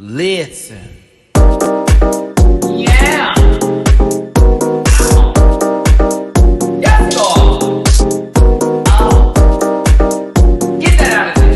Listen. Yeah. Yes, Lord. Oh. Get that out of there.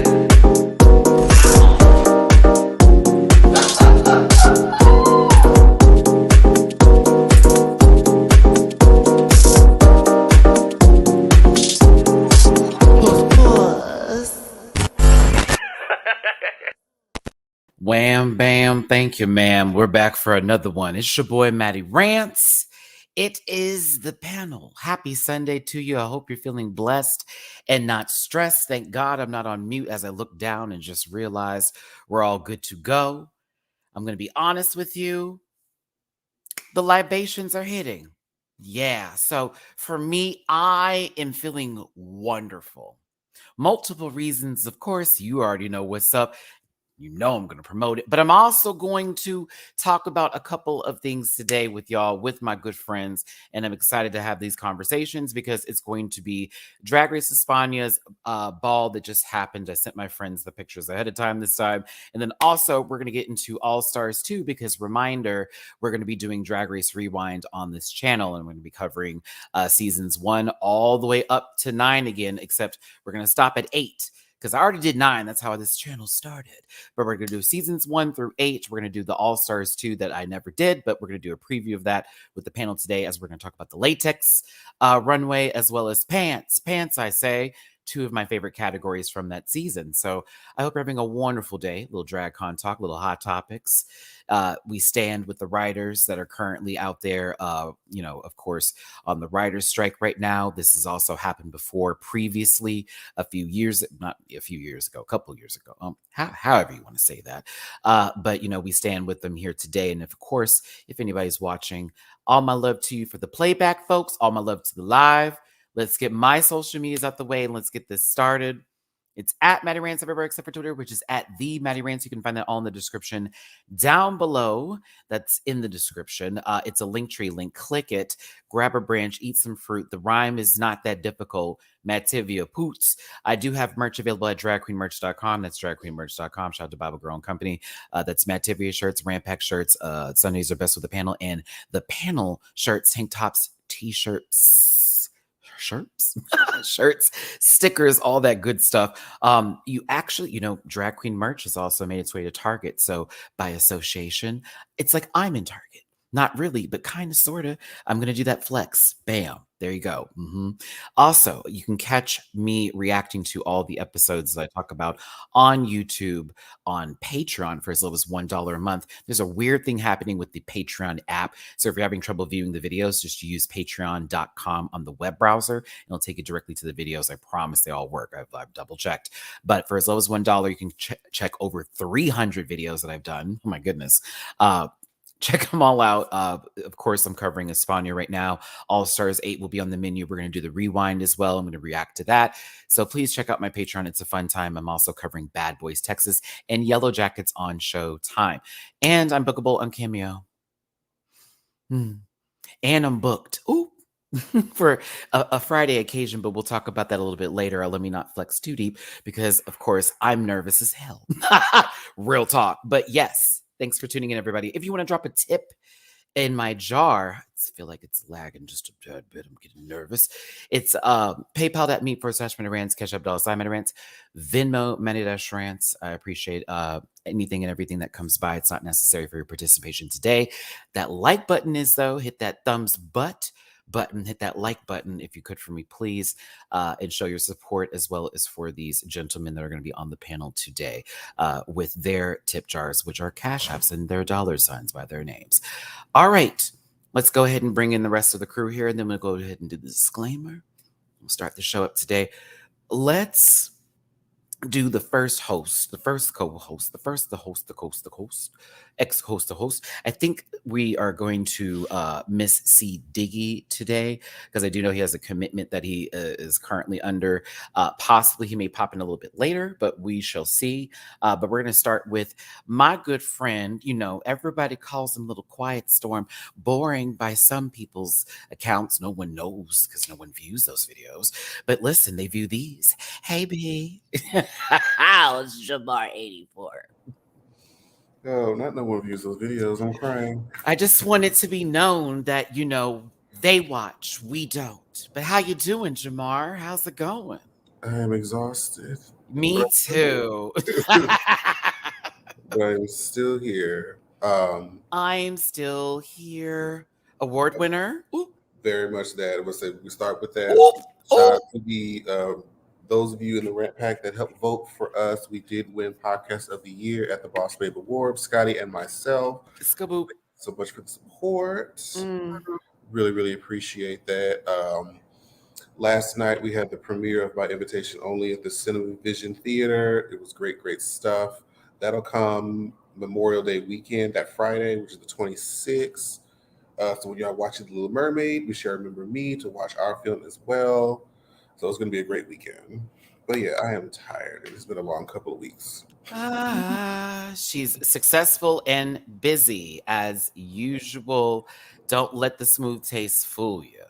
Wham, bam, thank you, ma'am. We're back for another one. It's your boy, Matty Rants. It is the panel. Happy Sunday to you. I hope you're feeling blessed and not stressed. Thank God I'm not on mute as I look down and just realize we're all good to go. I'm going to be honest with you. The libations are hitting. Yeah, so for me, I am feeling wonderful. Multiple reasons, of course. You already know what's up. You know I'm going to promote it, but I'm also going to talk about a couple of things today with y'all, with my good friends, and I'm excited to have these conversations because it's going to be Drag Race Espana's ball that just happened. I sent my friends the pictures ahead of time this time, and then also we're going to get into All Stars 2 because, reminder, we're going to be doing Drag Race Rewind on this channel, and we're going to be covering seasons 1 all the way up to 9 again, except we're going to stop at 8. Because I already did 9. That's how this channel started. But we're going to do seasons 1 through 8. We're going to do the All-Stars 2 that I never did. But we're going to do a preview of that with the panel today as we're going to talk about the Latex runway as well as pants. Pants, I say, 2 of my favorite categories from that season. So I hope you're having a wonderful day. A little DragCon Talk, little hot topics. We stand with the writers that are currently out there, of course, on the writer's strike right now. This has also happened before previously, a couple of years ago, however you want to say that. But, we stand with them here today. And of course, if anybody's watching, all my love to you for the playback, folks. All my love to the live. Let's get my social medias out the way and let's get this started. It's at MattyRants everywhere except for Twitter, which is at the MattyRants. You can find that all in the description down below. That's in the description. It's a Linktree link. Click it, grab a branch, eat some fruit. The rhyme is not that difficult. Mativia Poots. I do have merch available at dragqueenmerch.com. That's dragqueenmerch.com. Shout out to Bible Girl and Company. That's Mativia shirts, Rampack shirts. Sundays are best with the panel. And the panel shirts, tank tops, t-shirts. Shirts, stickers, all that good stuff. You actually, Drag Queen merch has also made its way to Target. So by association, it's like I'm in Target. Not really, but kind of, sort of. I'm going to do that flex. Bam. There you go. Also, you can catch me reacting to all the episodes that I talk about on YouTube, on Patreon for as little as $1 a month. There's a weird thing happening with the Patreon app. So if you're having trouble viewing the videos, just use patreon.com on the web browser. And it'll take you directly to the videos. I promise they all work. I've double checked. But for as low as $1, you can check over 300 videos that I've done. Oh my goodness. Check them all out. Of course, I'm covering Espana right now. All Stars 8 will be on the menu. We're going to do the rewind as well. I'm going to react to that. So please check out my Patreon. It's a fun time. I'm also covering Bad Boys Texas and Yellow Jackets on Showtime. And I'm bookable on Cameo. And I'm booked. Ooh. For a Friday occasion, but we'll talk about that a little bit later. Let me not flex too deep because, of course, I'm nervous as hell. Real talk. But yes. Thanks for tuning in, everybody. If you want to drop a tip in my jar, I feel like it's lagging just a bit. I'm getting nervous. It's paypal.me/MattyRants, Cash App $MattyRants, Venmo MattyRants. I appreciate anything and everything that comes by. It's not necessary for your participation today. That like button is, though. Hit that thumbs button, hit that like button if you could for me, please, and show your support as well as for these gentlemen that are going to be on the panel today with their tip jars, which are cash apps and their dollar signs by their names. All right, let's go ahead and bring in the rest of the crew here, and then we'll go ahead and do the disclaimer. We'll start the show up today. Let's do the first host, the first co-host, ex-host, the host. I think we are going to miss C. Diggy today because I do know he has a commitment that he is currently under. Possibly he may pop in a little bit later, but we shall see. But we're going to start with my good friend. Everybody calls him Little Quiet Storm. Boring by some people's accounts. No one knows because no one views those videos. But listen, they view these. Hey, B. It's Jamar 84. Oh, not no one views those videos. I'm crying. I just want it to be known that, they watch, we don't. But how you doing, Jamar? How's it going? I am exhausted. Me too. But I'm still here. I'm still here. Award winner. Ooh. Very much that. We start with that. Ooh. Shout Ooh. out to those of you in the Rant Pack that helped vote for us. We did win Podcast of the Year at the Boss Babe Awards, Scotty and myself. Skaboop. So much for the support. Mm. Really, really appreciate that. Last night we had the premiere of My Invitation Only at the Cinema Vision Theater. It was great, great stuff. That'll come Memorial Day weekend, that Friday, which is the 26th. So when y'all watching The Little Mermaid, be sure to remember me to watch our film as well. So it's going to be a great weekend. But yeah, I am tired. It's been a long couple of weeks. She's successful and busy as usual. Don't let the smooth taste fool you.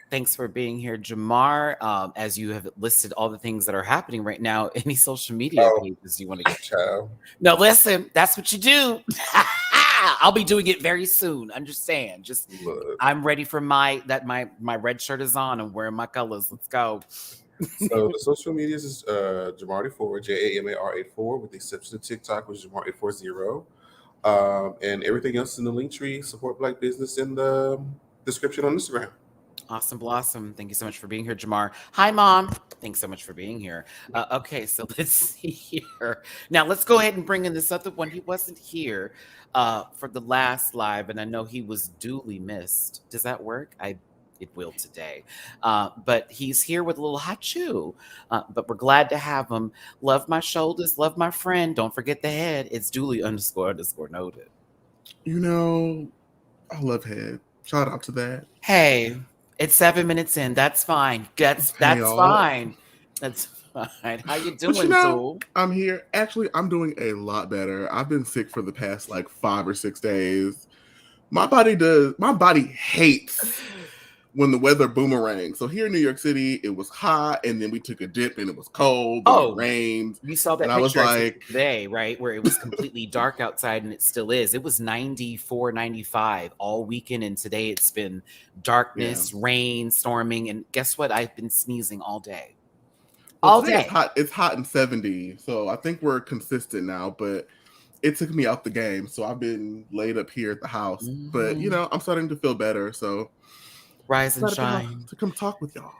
Thanks for being here, Jamar. As you have listed all the things that are happening right now, any social media pages you want to get? Child. No, listen, that's what you do. I'll be doing it very soon. Understand? Just look. I'm ready for my red shirt is on. I'm wearing my colors. Let's go. So the social medias is Jamar84, JAMAR84, with the exception of TikTok, which is Jamar840. And everything else in the link tree, support Black business in the description on Instagram. Awesome Blossom. Thank you so much for being here, Jamar. Hi, Mom. Thanks so much for being here. Okay, so let's see here. Now, let's go ahead and bring in this other one. He wasn't here for the last live, and I know he was duly missed. Does that work? It will today. But he's here with a little hot chew. But we're glad to have him. Love my shoulders, love my friend. Don't forget the head. It's Dooley __ noted. I love head. Shout out to that. Hey, it's 7 minutes in. That's fine. That's fine. That's fine. How you doing, Dool? I'm here. Actually, I'm doing a lot better. I've been sick for the past 5 or 6 days. My body hates when the weather boomerangs. So here in New York City, it was hot, and then we took a dip, and it was cold, and it rained. You saw that picture today, right? Where it was completely dark outside, and it still is. It was 94, 95 all weekend, and today it's been darkness, rain, storming, and guess what? I've been sneezing all day. All day. It's hot and 70, so I think we're consistent now, but it took me out the game, so I've been laid up here at the house. Mm-hmm. But, I'm starting to feel better, so rise and shine to come talk with y'all.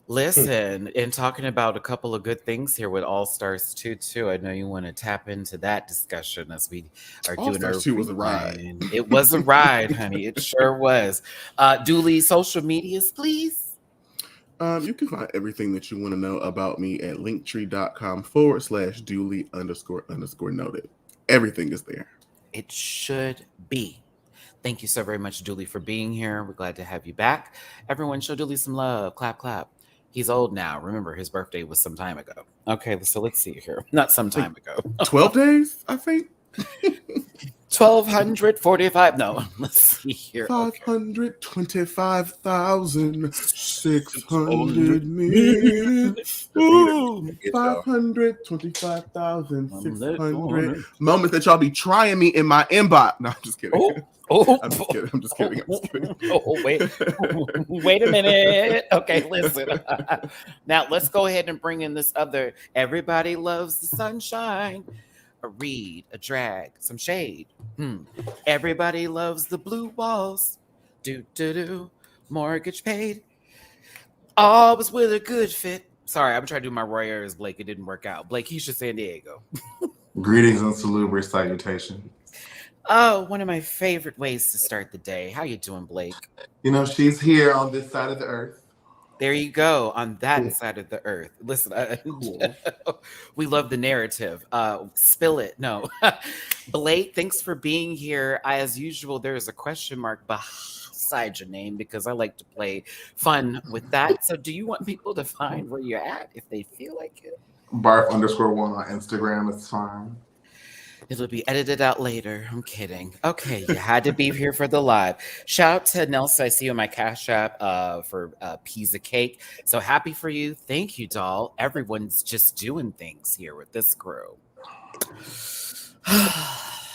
Listen, and talking about a couple of good things here with All Stars 2 too. I know you want to tap into that discussion as we are doing our 2 was a ride. It was a ride, honey. It sure was. Dooley, social medias, please. You can find everything that you want to know about me at linktree.com/Dooley __ noted. Everything is there. It should be. Thank you so very much, Dooley, for being here. We're glad to have you back. Everyone, show Dooley some love. Clap, clap. He's old now. Remember, his birthday was some time ago. Okay, so let's see here. Not some time ago. 12 days, I think. 1,245. No, let's see here. 525,600 minutes. 525,600 moments that y'all be trying me in my inbox. No, I'm just kidding. I'm just kidding. Oh, wait a minute. Okay, listen. Now let's go ahead and bring in this other. Everybody loves the sunshine. A read, a drag, some shade. Everybody loves the blue walls. Mortgage paid. Always with a good fit. Sorry, I'm trying to do my Roy Ayers Blake. It didn't work out. Blakeisha San Diego. Greetings and salubrious salutation. Oh, one of my favorite ways to start the day. How you doing, Blake? She's here on this side of the earth. There you go, on that side of the earth. Listen, we love the narrative. Spill it. No. Blake, thanks for being here. As usual, there is a question mark beside your name because I like to play fun with that. So do you want people to find where you're at if they feel like it? Barf_1 on Instagram. It's fine. It'll be edited out later. I'm kidding. Okay, you had to be here for the live. Shout out to Nelson. I see you on my Cash App for Pizza Cake. So happy for you. Thank you, doll. Everyone's just doing things here with this crew.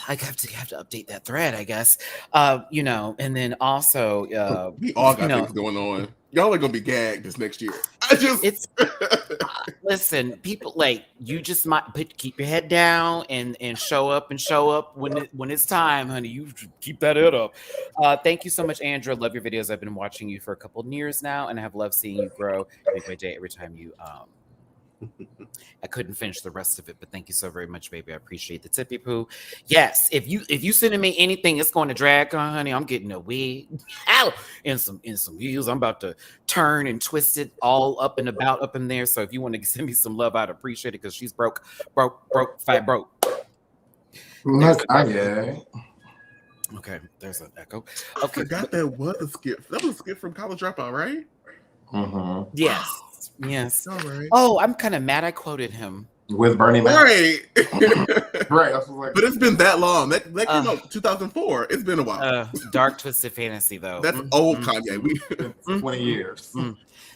I have to update that thread, I guess. You know, and then also, We all got you know, things going on. Y'all are gonna be gagged this next year. I just it's listen, people like you just might keep your head down and show up when it's time, honey. You keep that head up. Thank you so much, Andrew. Love your videos. I've been watching you for a couple of years now, and I have loved seeing you grow. Make my day every time you I couldn't finish the rest of it, but thank you so very much, baby. I appreciate the tippy poo. Yes, if you sending me anything, it's going to DragCon, honey. I'm getting a wig and some heels. I'm about to turn and twist it all up and about up in there. So if you want to send me some love, I'd appreciate it because she's broke, fat broke. Look, yeah. Okay, there's an echo. I Okay, forgot that was a skit. That was a skit from College Dropout, right? Mm-hmm. yes. All right. Oh, I'm kind of mad. I quoted him. With Bernie Mac. Right. Right. I was like, But it's been that long. That came out 2004. It's been a while. Dark Twisted Fantasy, though. That's old Kanye. 20 years.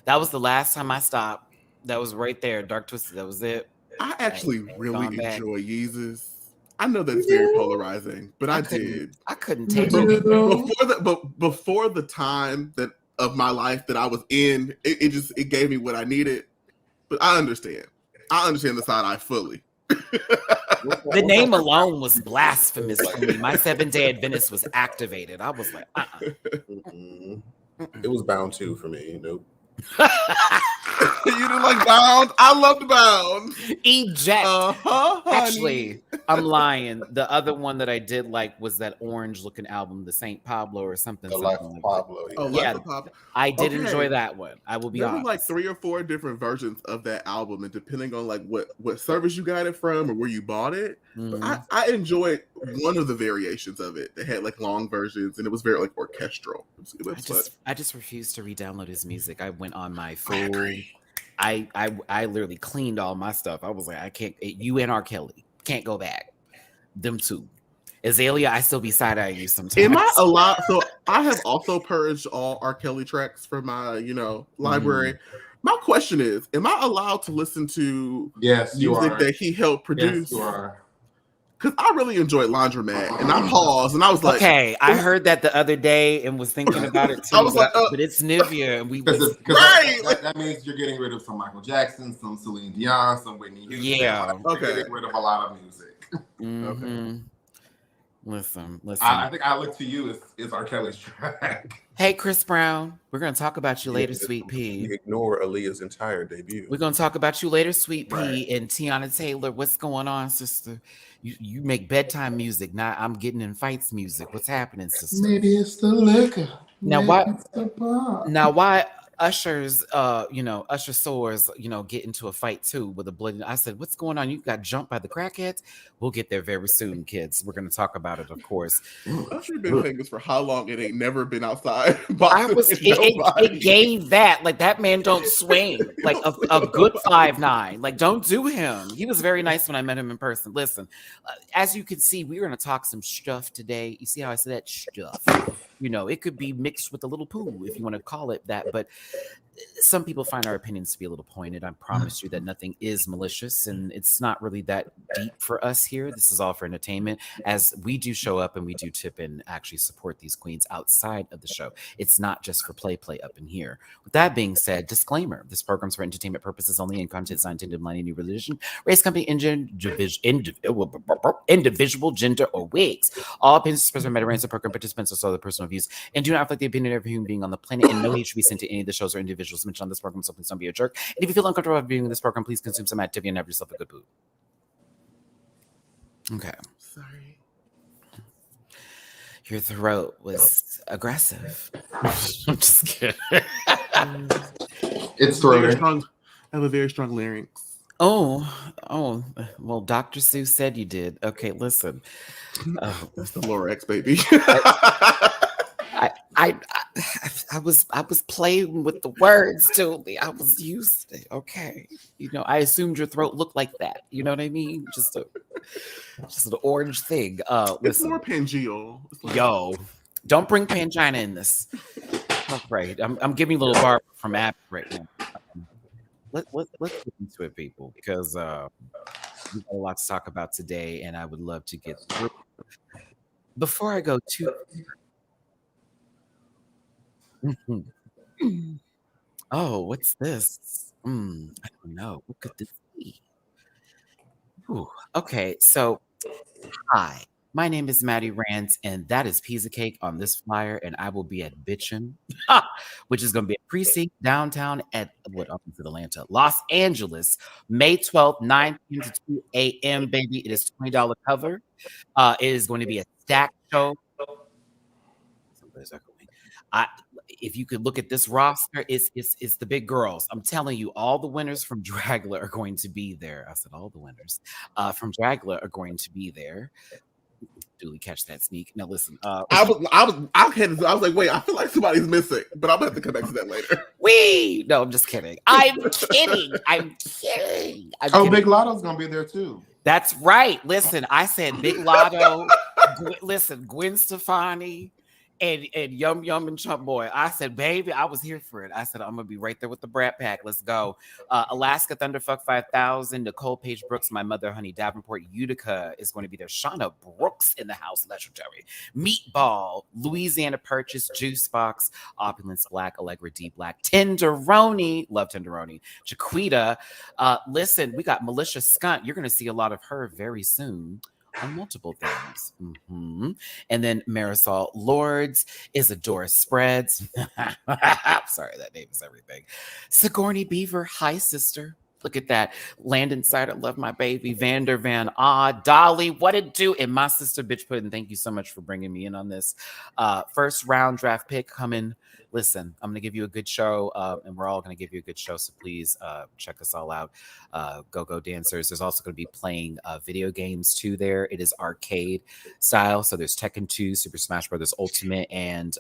That was the last time I stopped. That was right there. Dark Twisted. That was it. I actually really gone back. enjoy Yeezus. I know that's very polarizing, but I did. I couldn't take it. Before the time that of my life that I was in, it gave me what I needed. But I understand. I understand the side eye fully. The name alone was blasphemous for me. My 7-day Adventist was activated. I was like, Mm-mm. It was Bound to for me. Nope. You didn't like Bound? I loved Bound. Eject. Honey. Actually, I'm lying. The other one that I did like was that orange-looking album, the Saint Pablo or something. The Life something of like Pablo. Oh, Yeah. Life of Pablo. I did Okay. enjoy that one. I will be There honest. was like 3 or 4 different versions of that album, and depending on like what service you got it from or where you bought it, Mhm. but I enjoyed one of the variations of it that had like long versions, and it was very like orchestral. It was I just refused to re-download his music. I went on my I full. agree. I literally cleaned all my stuff. I was like, I can't. You and R. Kelly can't go back. Them two. Azalea, I still be side-eyeing you sometimes. Am I allowed? So I have also purged all R. Kelly tracks from my library. My question is, am I allowed to listen to Yes, you music are. that he helped produce? Yes, you are. Because I really enjoyed Laundromat, and I paused, and I was like, Okay, I heard that the other day and was thinking about it too. I was like, but it's Nivea, and we Because Right. that means you're getting rid of some Michael Jackson, some Celine Dion, some Whitney Houston. Yeah. You're Okay. getting rid of a lot of music. Mhm. Listen. I think I look to you as R. Kelly's track. Hey, Chris Brown, we're gonna talk about you later, Yeah, Sweet Pea. We ignore Aaliyah's entire debut. We're gonna talk about you later, Sweet Pea, Right. and Tiana Taylor. What's going on, sister? You make bedtime music. Now I'm getting in fights music. What's happening, sister? Maybe it's the liquor. Now, Maybe why- it's the bar. Now, why Usher's, Usher Soares, get into a fight too with a bloody. I said, what's going on? You got jumped by the crackheads? We'll get there very soon, kids. We're gonna talk about it, of course. Usher been famous for how long? It ain't never been outside. It gave that. Like, that man don't swing like a good 5'9". Like, don't do him. He was very nice when I met him in person. Listen, as you can see, we're gonna talk some stuff today. You see how I said that? Stuff. It could be mixed with a little poo, if you want to call it that. But some people find our opinions to be a little pointed. I promise you that nothing is malicious, and it's not really that deep for us here. This is all for entertainment, as we do show up and we do tip and actually support these queens outside of the show. It's not just for play up in here. With that being said, disclaimer: this program's for entertainment purposes only, and content is not intended to blind any religion, race, company, individual, gender, or wigs. All opinions expressed by MattyRants and program participants are solely personal views and do not reflect the opinion of every human being on the planet, and no hate should be sent to any of the shows or individuals mentioned on this program, so please don't be a jerk. And if you feel uncomfortable about viewing this program, please consume some activity and have yourself a good poo. Okay. Sorry. Your throat was aggressive. I'm just kidding. It's Very throaty. strong. I have a very strong larynx. Oh, well, Dr. Seuss said you did. Okay, listen. That's the Lorax, baby. I was playing with the words, Julie. I was used to it. Okay. I assumed your throat looked like that. You know what I mean? Just an orange thing. It's Listen. more Pangea. It's like- Yo, don't bring Pangina in this. All right. I'm giving you a little bar from app right now. Let's get into it, people, because we've got a lot to talk about today, and I would love to get through. before I go too. Oh, what's this? I don't know. What could this be? Ooh, okay, so hi, my name is Matty Rants, and that is piece of cake on this flyer, and I will be at Bitchin', which is going to be a precinct downtown at what up in Atlanta, Los Angeles, May 12th, 9 p.m. to 2 a.m. Baby, it is $20 cover. It is going to be a stack show. Somebody's echoing. If you could look at this roster, it's the big girls. I'm telling you, all the winners from Dragula are going to be there. I said all the winners from Dragula are going to be there. Duly catch that sneak. Now listen, I was like, wait, I feel like somebody's missing, but I'm gonna have to come back to that later. no, I'm just kidding. I'm kidding. I'm kidding. Big Lotto's gonna be there too. That's right. Listen, I said Big Lotto. Listen, Gwen Stefani. And Yum Yum and Chump Boy. I said, baby, I was here for it. I said, I'm gonna be right there with the Brat Pack. Let's go. Alaska Thunderfuck 5000, Nicole Page Brooks, My Mother Honey Davenport, Utica is going to be there. Shauna Brooks in the house, legendary. Meatball, Louisiana Purchase, Juice Box, Opulence Black, Allegra D Black, Tenderoni, love Tenderoni, Jaquita. Listen, we got Militia Skunt. You're gonna see a lot of her very soon on multiple things. And then Marisol Lords, Isadora Spreads. Sorry, that name is everything. Sigourney Beaver, hi sister. Look at that. Landon Side, I love my baby. Vander Van Odd, Dolly, what it do? And my sister Bitch Puddin', thank you so much for bringing me in on this. First round draft pick coming. Listen, I'm going to give you a good show, and we're all going to give you a good show, so please check us all out. Go Dancers. There's also going to be playing video games, too, there. It is arcade style, so there's Tekken 2, Super Smash Bros. Ultimate, and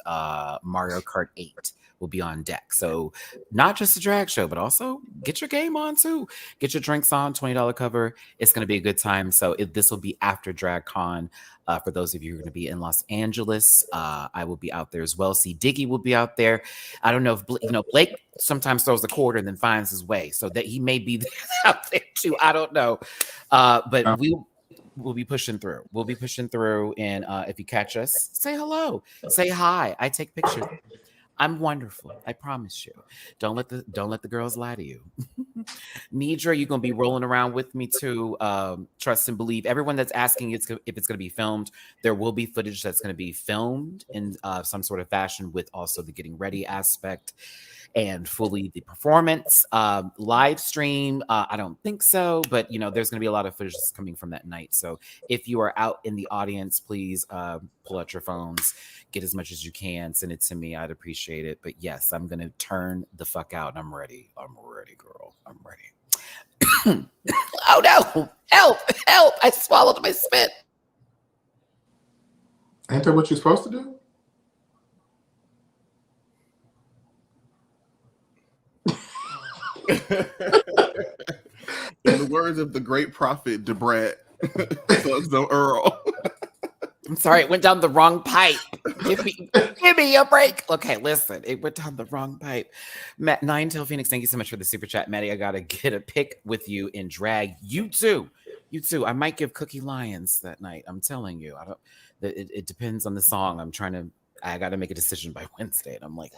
Mario Kart 8 will be on deck. So not just a drag show, but also get your game on, too. Get your drinks on, $20 cover. It's going to be a good time, so this will be after DragCon. For those of you who are going to be in Los Angeles, I will be out there as well. See, Diggy will be out there. I don't know if Blake sometimes throws a quarter and then finds his way, so that he may be out there too. I don't know, but we'll be pushing through. We'll be pushing through, and if you catch us, say hello, say hi. I take pictures. I'm wonderful. I promise you. Don't let the girls lie to you. Nidra, you're gonna be rolling around with me too. Trust and believe. Everyone that's asking if it's gonna be filmed, there will be footage that's gonna be filmed in some sort of fashion with also the getting ready aspect and fully the performance. Live stream, I don't think so, but there's gonna be a lot of footage that's coming from that night. So if you are out in the audience, please pull out your phones, get as much as you can, send it to me. I'd appreciate it. But yes, I'm gonna turn the fuck out. I'm ready. I'm ready, girl. I'm ready. Oh no! Help! I swallowed my spit. Ain't that what you're supposed to do? In the words of the great prophet Debrat, thugs don't Earl. I'm sorry, it went down the wrong pipe. Give me a break. Okay, listen, it went down the wrong pipe. Matt Ninetail Phoenix, thank you so much for the super chat. Matty, I gotta get a pic with you in drag. You too. I might give Cookie Lions that night. I'm telling you. It depends on the song. I gotta make a decision by Wednesday. And I'm like,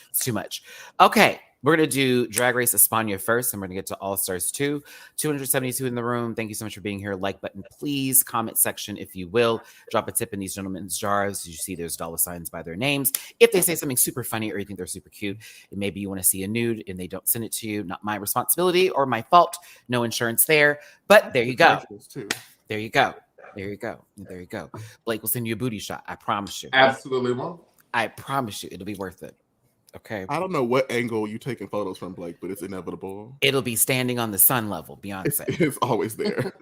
it's too much. Okay. We're going to do Drag Race Espana first, and we're going to get to All Stars 2. 272 in the room. Thank you so much for being here. Like button, please. Comment section, if you will. Drop a tip in these gentlemen's jars. You see there's $ by their names. If they say something super funny or you think they're super cute, and maybe you want to see a nude and they don't send it to you, not my responsibility or my fault. No insurance there. But there you go. There you go. Blake will send you a booty shot. I promise you. Absolutely won't. I promise you. It'll be worth it. Okay. I don't know what angle you taking photos from, Blake, but it's inevitable. It'll be standing on the sun level, Beyonce. It's always there.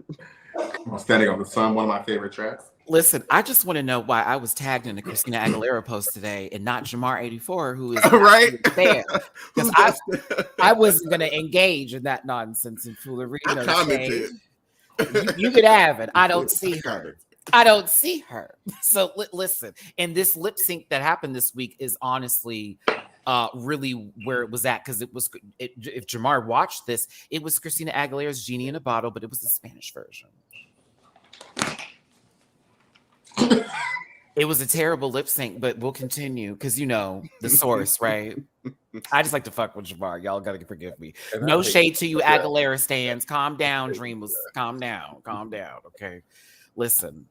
Standing on the sun, one of my favorite tracks. Listen, I just want to know why I was tagged in the Christina Aguilera post today and not Jamar84, who is right there. Because I wasn't going to engage in that nonsense and foolery. I commented. You could have it. I don't see her. So listen, and this lip sync that happened this week is honestly really where it was at, because if Jamar watched this, it was Christina Aguilera's Genie in a Bottle, but it was the Spanish version. It was a terrible lip sync, but we'll continue because you know the source, right? I just like to fuck with Jabbar. Y'all gotta forgive me. And I No hate shade to you, that. Aguilera stands. Calm down, Dreamers. Calm down. Calm down. Okay. Listen.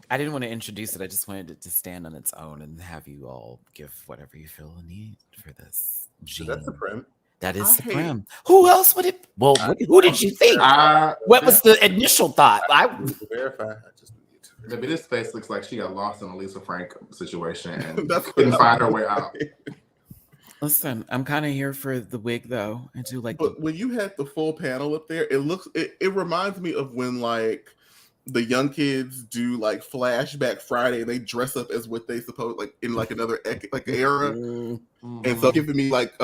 I didn't want to introduce it. I just wanted it to stand on its own and have you all give whatever you feel the need for this. So that's the prim. That is I Supreme. Who else would it? Well, who did you think? What was the initial thought? I need to verify. I just need to. Maybe this face looks like she got lost in a Lisa Frank situation and That's couldn't find her way out. Listen, I'm kind of here for the wig though. I do like. But when you had the full panel up there, it reminds me of when like the young kids do like Flashback Friday and they dress up as what they suppose like in like another like era, and so giving me like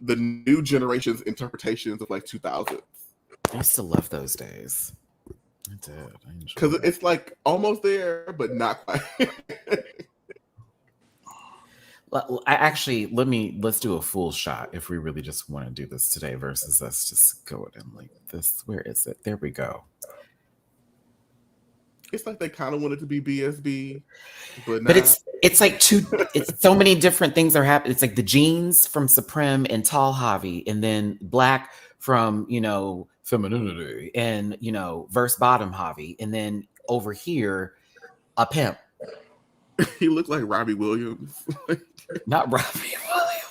the new generation's interpretations of like 2000s. I used to love those days. I did. Because it's like almost there, but not quite. Let's do a full shot if we really just want to do this today versus us just going in like this. Where is it? There we go. It's like they kind of want it to be BSB, but it's like it's so many different things are happening. It's like the jeans from Supreme and Tall Javi, and then black from femininity and verse bottom Javi, and then over here a pimp. He looked like Robbie Williams. Not Robbie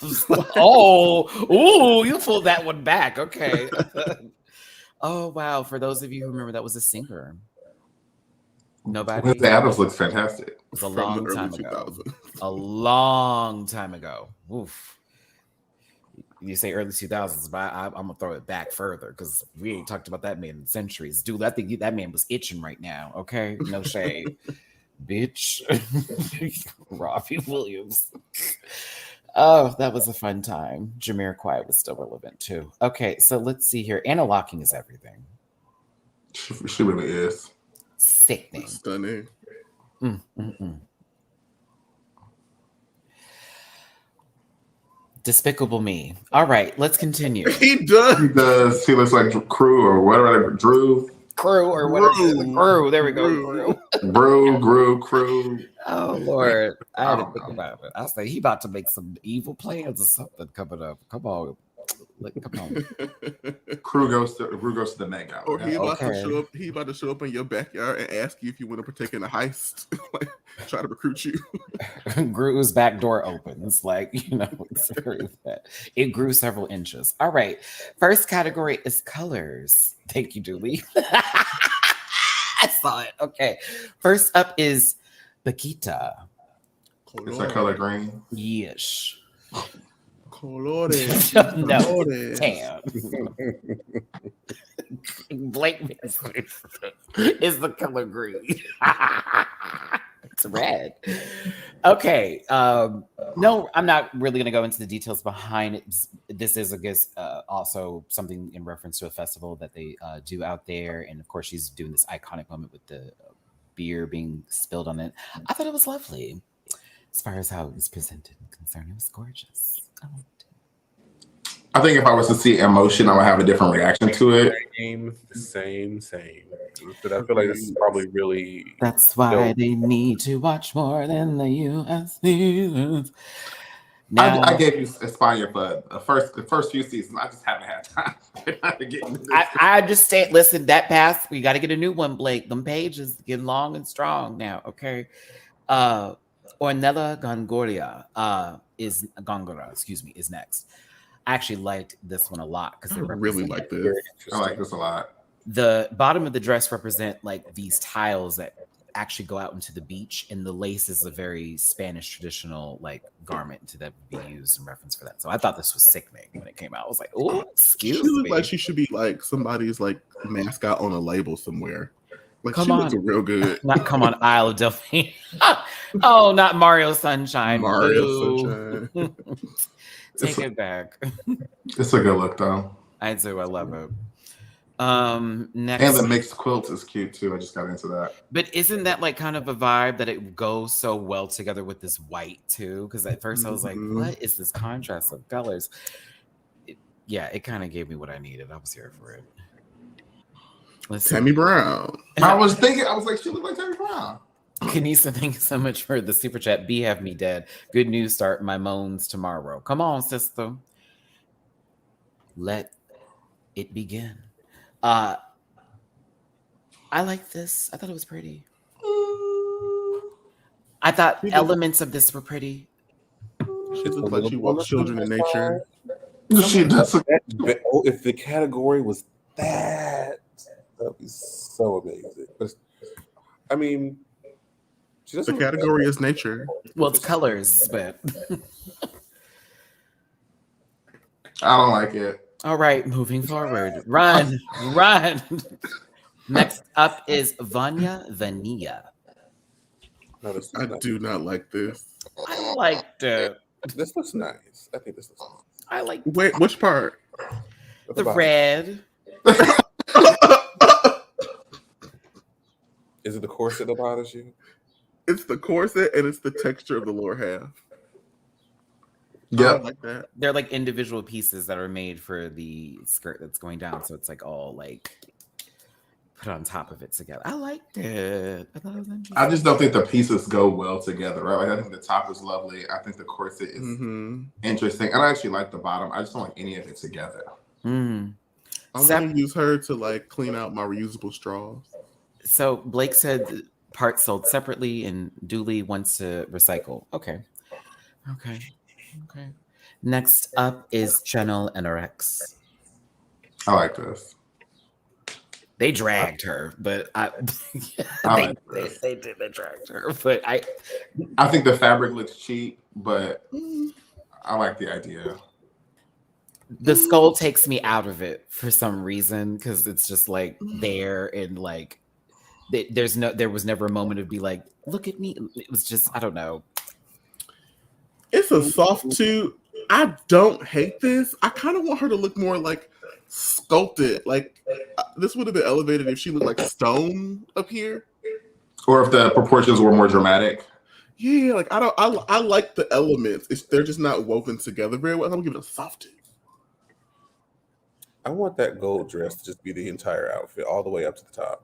Williams. Oh, you pulled that one back. Okay. Oh wow! For those of you who remember, that was a singer. Nobody. Wednesday Addams looks fantastic. It was a long time ago. A long time ago. Oof. You say early 2000s, but I'm gonna throw it back further because we ain't talked about that man in centuries, dude. I think that man was itching right now. Okay, no shade, bitch. Robbie Williams. Oh, that was a fun time. Jamiroquai was still relevant too. Okay, so let's see here. Anna Locking is everything. She really is. Sickening. Stunning. Despicable Me. All right, let's continue. He does. He looks like Crew or whatever. Drew. Crew or whatever. Crew. There we go. Crew. Oh Lord, I had to think about it. I was like, he about to make some evil plans or something coming up. Come on. Crew goes to the Met Gala. Or he about to show up in your backyard and ask you if you want to partake in a heist. Like, try to recruit you. Gru's back door opens. Like, it grew several inches. All right. First category is colors. Thank you, Dooley. I saw it. Okay. First up is Paquita. Is that color green? Yes. Colores. No, Colores. tan. Blake is the color green. It's red. Okay. No, I'm not really going to go into the details behind it. This is, I guess, also something in reference to a festival that they do out there. And of course, she's doing this iconic moment with the beer being spilled on it. I thought it was lovely. As far as how it was presented and concerned, it was gorgeous. I think if I was to see emotion, I would have a different reaction to it. Same. But I feel like this is probably really. That's why they need to watch more than the UFC. Now, I gave you Espana for the first few seasons. I just haven't had time to get into this. I understand. Listen, that pass, we got to get a new one, Blake. Them pages getting long and strong now. Okay. Ornella Góngora is next. I actually liked this one a lot because I really like this. I like this a lot. The bottom of the dress represent like these tiles that actually go out into the beach, and the lace is a very Spanish traditional like garment that would be used in reference for that. So I thought this was sickening when it came out. I was like, oh, excuse me. She looks like she should be like somebody's like mascot on a label somewhere. Like, come she on, looks real good. Not come on, Isle of Delphine. Oh, not Mario Sunshine. Mario Sunshine. Take it back. It's a good look though. I do. I love it. Next, and the mixed quilt is cute too. I just got into that. But isn't that like kind of a vibe that it goes so well together with this white too? Because at first I was like, what is this contrast of colors? yeah, it kind of gave me what I needed. I was here for it. Let's see. Tammy Brown. I was like, she looked like Tammy Brown. Kanisa, thank you so much for the super chat. B have me dead. Good news, start my moans tomorrow. Come on, sister. Let it begin. I like this. I thought it was pretty. I thought elements of this were pretty. She looks like she walks children in nature. She does. If the category was that would be so amazing. But I mean, she doesn't. The category is nature. Well, it's colors, but I don't like it. all right, moving forward. Run. Next up is Vanya Vanilla. No, I do not like this. I liked it. This looks nice. I think this looks nice. I like Wait, which part? the red. Is it the corset that bothers you? It's the corset and it's the texture of the lower half. Yeah, I like that. They're like individual pieces that are made for the skirt that's going down, so it's like all like put on top of it together. I liked it. I thought it was interesting. I just don't think the pieces go well together, right? Like I think the top is lovely. I think the corset is interesting, and I actually like the bottom. I just don't like any of it together. I'm gonna use her to like clean out my reusable straws. So Blake said parts sold separately and Dooley wants to recycle. Okay. Next up is Channel NRX. I like this. They dragged her, but they dragged her. But I think the fabric looks cheap, but I like the idea. The skull takes me out of it for some reason because it's just like there and like there was never a moment to be like, look at me. It was just, I don't know. It's a soft too. I don't hate this. I kind of want her to look more like sculpted. Like this would have been elevated if she looked like stone up here, or if the proportions were more dramatic. Yeah, like I like the elements. They're just not woven together very well. I'm gonna give it a soft two. I want that gold dress to just be the entire outfit, all the way up to the top.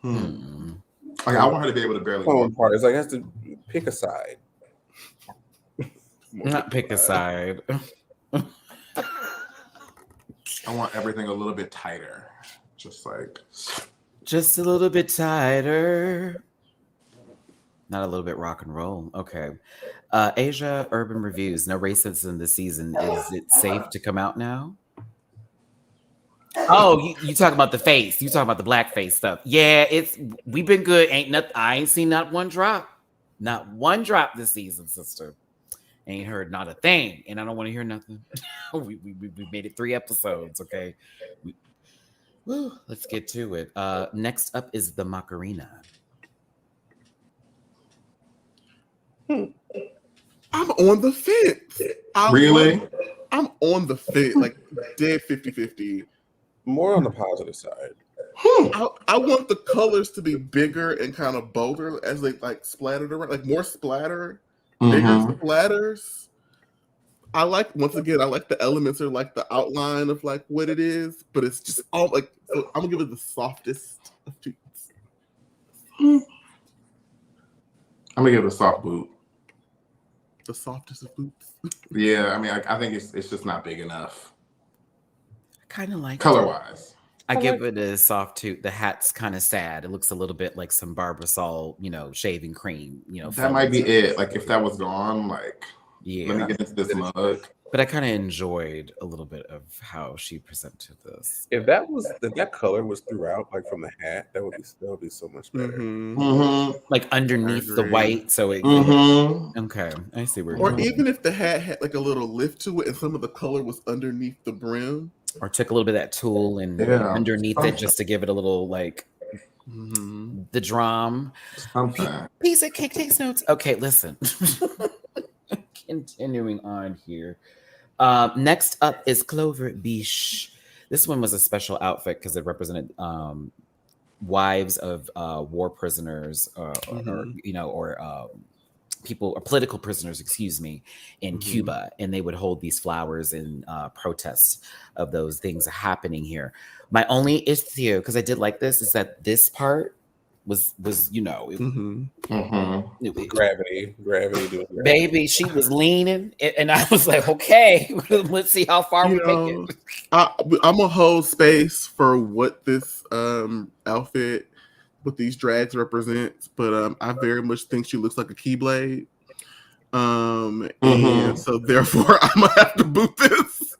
Like I want her to be able to barely. Part is like I have to pick a side. Not pick a side. I want everything a little bit tighter, just a little bit tighter. Not a little bit rock and roll. Okay. Asia Urban Reviews. No racism this season. Is it safe to come out now? Oh, you talking about the face. You talking about the blackface stuff. Yeah, we've been good. I ain't seen not one drop. Not one drop this season, sister. Ain't heard not a thing. And I don't want to hear nothing. we made it 3 episodes, okay? Let's get to it. Next up is the Macarena. I'm on the fence. I'm on the fence. Like dead 50-50. More on the positive side. I want the colors to be bigger and kind of bolder as they like splattered around, like more splatter, bigger splatters. I like the elements or like the outline of like what it is, but it's just all like so I'm gonna give it the softest of boots. I'm gonna give it a soft boot. The softest of boots. Yeah, I mean, I think it's just not big enough. Kind of like color wise. I give it a soft toot. The hat's kind of sad. It looks a little bit like some Barbasol, shaving cream. That might be it. Like if that was gone, like yeah. Let me get into this mug. But I kind of enjoyed a little bit of how she presented this. If that color was throughout, like from the hat, that would be so much better. Like underneath the white, so it. Okay, I see where. Or even if the hat had like a little lift to it, and some of the color was underneath the brim. Or took a little bit of that tulle and underneath it just to give it a little like the drum. Piece of cake takes notes. Okay, listen. Continuing on here. Next up is Clover Biche. This one was a special outfit because it represented wives of war prisoners or people or political prisoners, excuse me, in Cuba, and they would hold these flowers in protest of those things happening here. My only issue, because I did like this, is that this part was Gravity doing gravity. baby, she was leaning, and I was like, okay, let's see how far we make it. I'm gonna hold space for what this outfit with these drags represents, but I very much think she looks like a Keyblade. And so therefore I'm gonna have to boot this.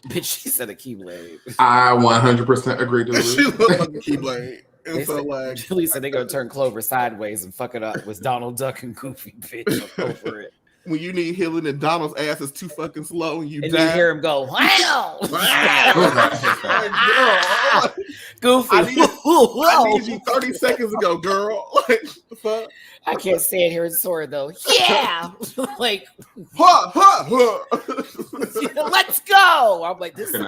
Bitch, she said a Keyblade. I 100% agree to She this. looks like a Keyblade. And so like Julie said they're gonna turn Clover sideways and fuck it up with Donald Duck and Goofy, bitch. I'm over it. when you need healing and Donald's ass is too fucking slow and you And die. you hear him go, wow! Like, girl, Goofy, I needed you 30 seconds ago, girl. Like, the fuck? I can't stand here and Sora though. Yeah, like let's go. I'm like, this is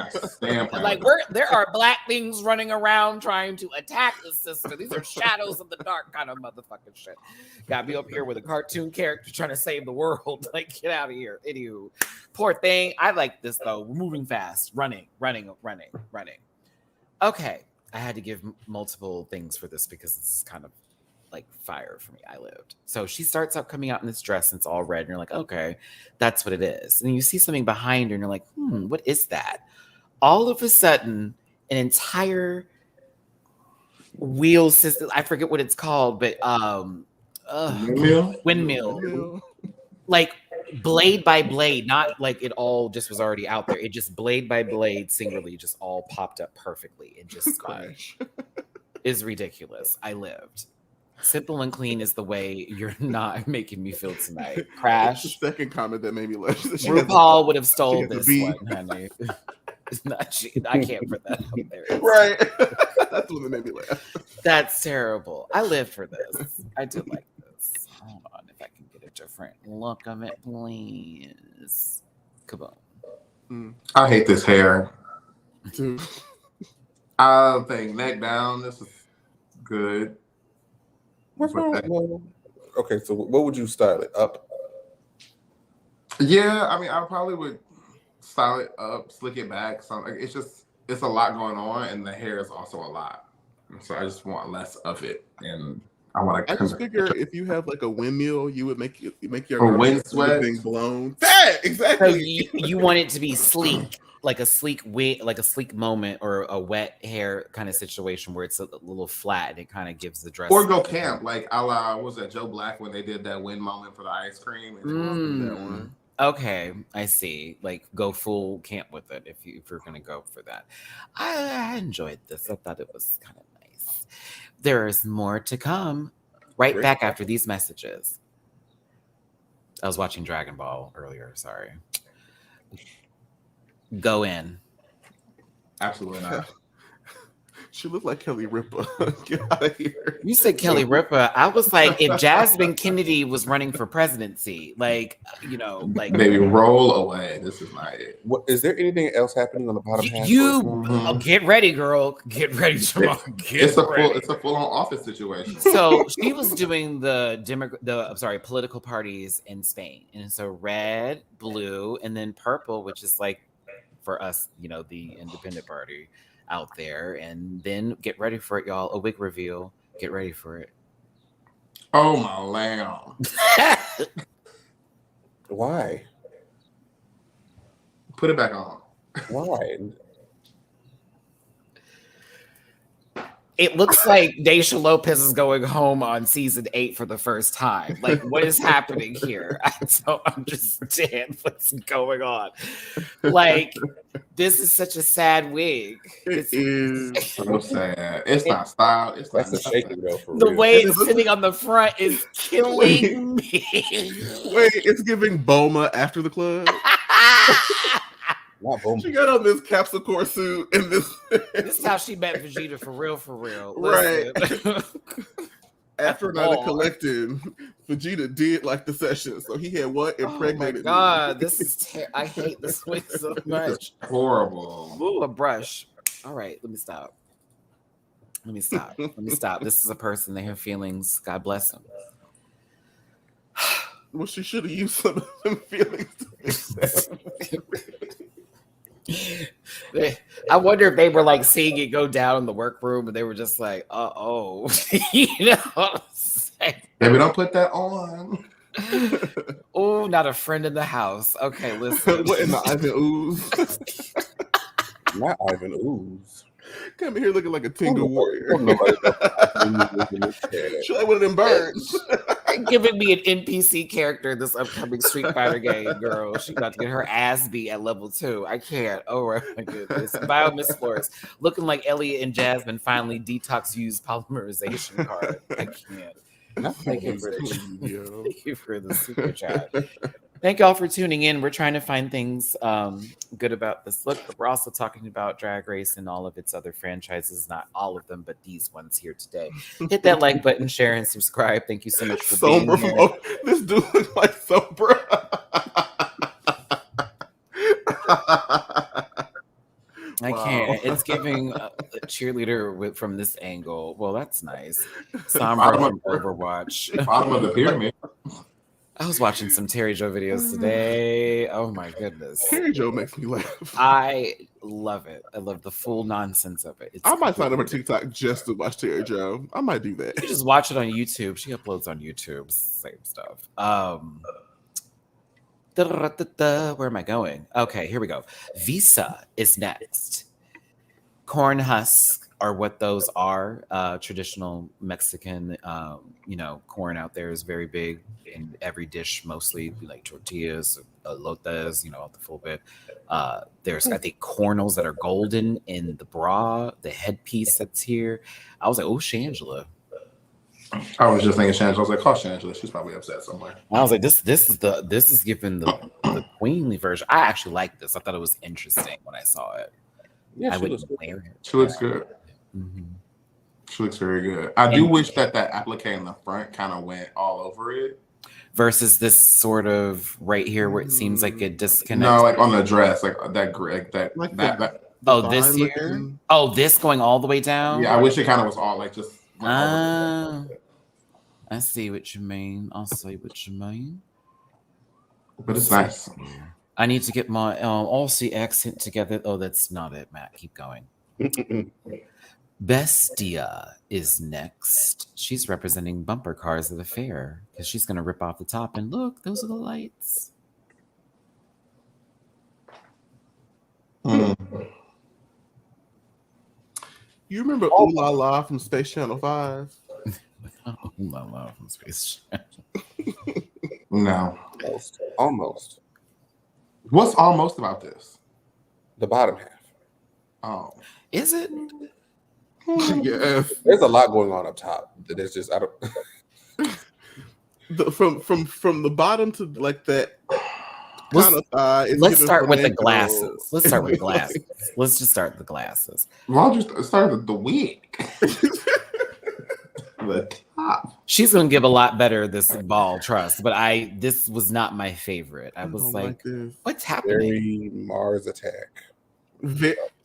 like there are black things running around trying to attack the sister. These are shadows of the dark kind of motherfucking shit. Got me up here with a cartoon character trying to save the world. Like, get out of here. Anywho, poor thing. I like this though. We're moving fast, running. Okay, I had to give multiple things for this because this is kind of like fire for me. I lived. So she starts up coming out in this dress and it's all red. And you're like, okay, that's what it is. And then you see something behind her and you're like, what is that? All of a sudden, an entire wheel system, I forget what it's called, but windmill. Like blade by blade, not like it all just was already out there. It just blade by blade, singularly, just all popped up perfectly. It just Crash. is ridiculous. I lived. Simple and clean is the way you're not making me feel tonight. Crash. That's the second comment that made me laugh. RuPaul would have stole this one, honey. It's not she. I can't put that up there. Right. That's what made me laugh. That's terrible. I lived for this. I did like this. Hold on, if I can get a different look of it, please. Kaboom. I hate this hair. Dude. I think neck down. This is good. What's wrong? Okay, so what would you style it up? Yeah, I mean, I probably would style it up, slick it back. Something. It's a lot going on, and the hair is also a lot. So I just want less of it, and I want to. I just figure if you have like a windmill, you would make your wind sweat thing blown. That So exactly. you want it to be sleek, like a sleek moment or a wet hair kind of situation where it's a little flat and it kind of gives the dress. Or go camp, like a la, what was that, Joe Black when they did that wind moment for the ice cream? That one. Okay, I see. Like go full camp with it if you're gonna go for that. I enjoyed this. I thought it was kind of nice. There's more to come. Right back after these messages. I was watching Dragon Ball earlier. Sorry. Go in. Absolutely not. She looked like Kelly Ripa. Get out of here. You said Kelly Ripa. I was like, if Jasmine Kennedy was running for presidency, like Maybe roll away. This is not it. What is there anything else happening on the bottom half? Get ready, girl. Get ready, Jamal. It's a full-on office situation. So she was doing the political parties in Spain, and so red, blue, and then purple, which is like for us, the independent party out there. And then get ready for it, y'all. A wig reveal. Get ready for it. Oh my lamb! Why? Put it back on. Why? It looks like Daisha Lopez is going home on season 8 for the first time. Like, what is happening here? I don't understand what's going on. Like, this is such a sad wig. It is so sad. It's not styled. It's That's not a shaking though. For the real. way it's sitting on the front is killing me. Wait, it's giving Bulma after the club. Not boom. She got on this capsule core suit and this. This is how she met Vegeta for real. Right. Listen. After Night of Collecting, Vegeta did like the session, so he had what impregnated. Oh my God, this is I hate this wig so much. Horrible. Ooh, a brush. All right, let me stop. This is a person. They have feelings. God bless them. Well, she should have used some of them feelings to fix that. I wonder if they were like seeing it go down in the workroom and they were just like, oh, you know what I'm saying? Baby, don't put that on. Oh, not a friend in the house. Okay, listen. What in the Ivan Ooze? Not Ivan Ooze. Come here looking like a Tingle warrior. Don't nobody know Ivan Ooze in this chat. She like one of them birds. Giving me an NPC character in this upcoming Street Fighter game, girl. She about to get her ass beat at level 2. I can't. Oh my goodness. Bio Miss Flores. Looking like Elliot and Jasmine finally detox used polymerization card. I can't. Thank you for the super chat. Thank y'all for tuning in. We're trying to find things good about this look, but we're also talking about Drag Race and all of its other franchises. Not all of them, but these ones here today. Hit that like button, share, and subscribe. Thank you so much for being here. This dude looks like Sombra. I can't. It's giving a cheerleader from this angle. Well, that's nice. Sombra from Overwatch. Bottom of the pyramid. I was watching some Terry Jo videos today. Oh my goodness. Terry Jo makes me laugh. I love it. I love the full nonsense of it. I might sign up for TikTok just to watch Terry Jo. I might do that. You just watch it on YouTube. She uploads on YouTube. Same stuff. Where am I going? Okay, here we go. Visa is next. Corn husk are what those are. Traditional Mexican, corn out there is very big in every dish, mostly like tortillas, elotes, the full bit. There's, I think, cornels that are golden in the bra, the headpiece that's here. I was like, oh, Shangela. I was just thinking Shangela. I was like, call Shangela. She's probably upset somewhere. I was like, this is giving the queenly version. I actually like this. I thought it was interesting when I saw it. Yeah, I wouldn't wear it. She looks good. Mm-hmm. She looks very good. I do wish that applique in the front kind of went all over it. Versus this sort of right here where it seems like it disconnects. No, like on the dress, like that. Oh, this here. Oh, this going all the way down. Yeah, I wish it kind of was all like just. I see what you mean. I'll see what you mean. But it's nice. I need to get my Aussie accent together. Oh, that's not it, Matt. Keep going. Bestia is next. She's representing bumper cars at the fair because she's going to rip off the top. And look, those are the lights. You remember Ooh La La from Space Channel 5? Ooh La La from Space Channel. No. Almost. What's almost about this? The bottom half. Oh. Is it? Yes. There's a lot going on up top. There's just from the bottom to like that kind of let's start with the glasses. Let's start with glasses. Let's just start with the glasses. Why don't you start with the wig? The top. She's gonna give a lot better this ball, trust. But this was not my favorite. I was like what's happening? Very Mars Attack.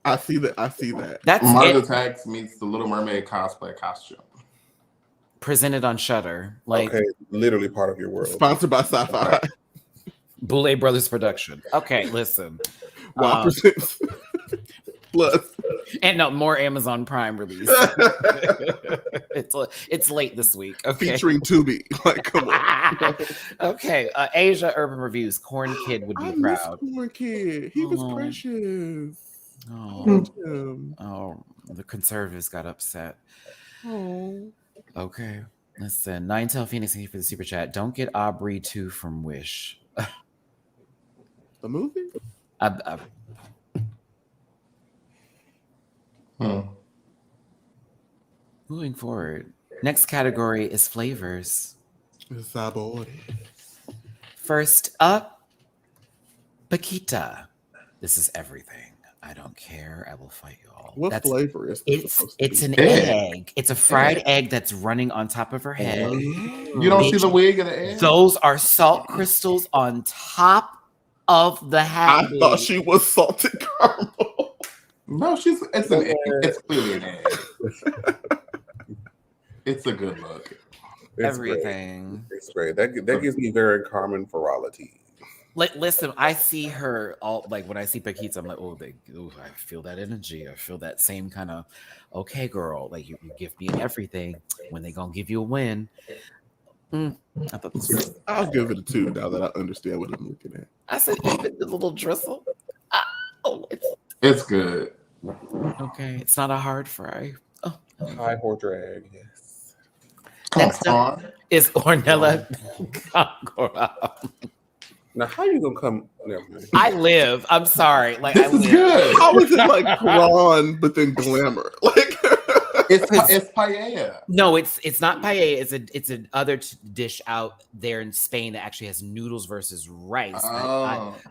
I see that. That's Mars Attacks meets the Little Mermaid cosplay costume. Presented on Shudder. Like literally part of your world. Sponsored by Sci-Fi. Boulay Brothers Production. Okay, listen. 1% plus. And no more Amazon Prime release. It's late this week. Okay. Featuring Tubi. Like, come on. Okay. Asia Urban Reviews. Corn Kid would be proud. Corn Kid. He was precious. Oh, the conservatives got upset. Oh. Okay. Listen. Ninetale Phoenix, thank you for the super chat. Don't get Aubrey 2 from Wish. The movie? Moving forward. Next category is flavors. Sabores. First up, Paquita. This is everything. I don't care. I will fight you all. What flavor is this? It's an egg. It's a fried egg that's running on top of her head. You don't see the wig and the egg? Those are salt crystals on top of the hat. I thought she was salted caramel. No, it's an egg. It's clearly an egg. It's a good look. It's great. everything. It's great. That gives me very Carmen Ferrality. Like, listen, I see her all like when I see Paquita, I'm like, I feel that energy. I feel that same kind of, okay, girl, like you give me everything. When they gonna give you a win? I thought this was, I'll give it a 2 now that I understand what I'm looking at. I said even the little drizzle. It's good. Okay, it's not a hard fry. Oh, High horse drag, yes. next up is Ornella Congora. Now, how you gonna come? Never mind. I live. I'm sorry. Like This I is live. good. How is it like prawn but then glamour? Like It's paella. No, it's not paella. It's an other dish out there in Spain that actually has noodles versus rice.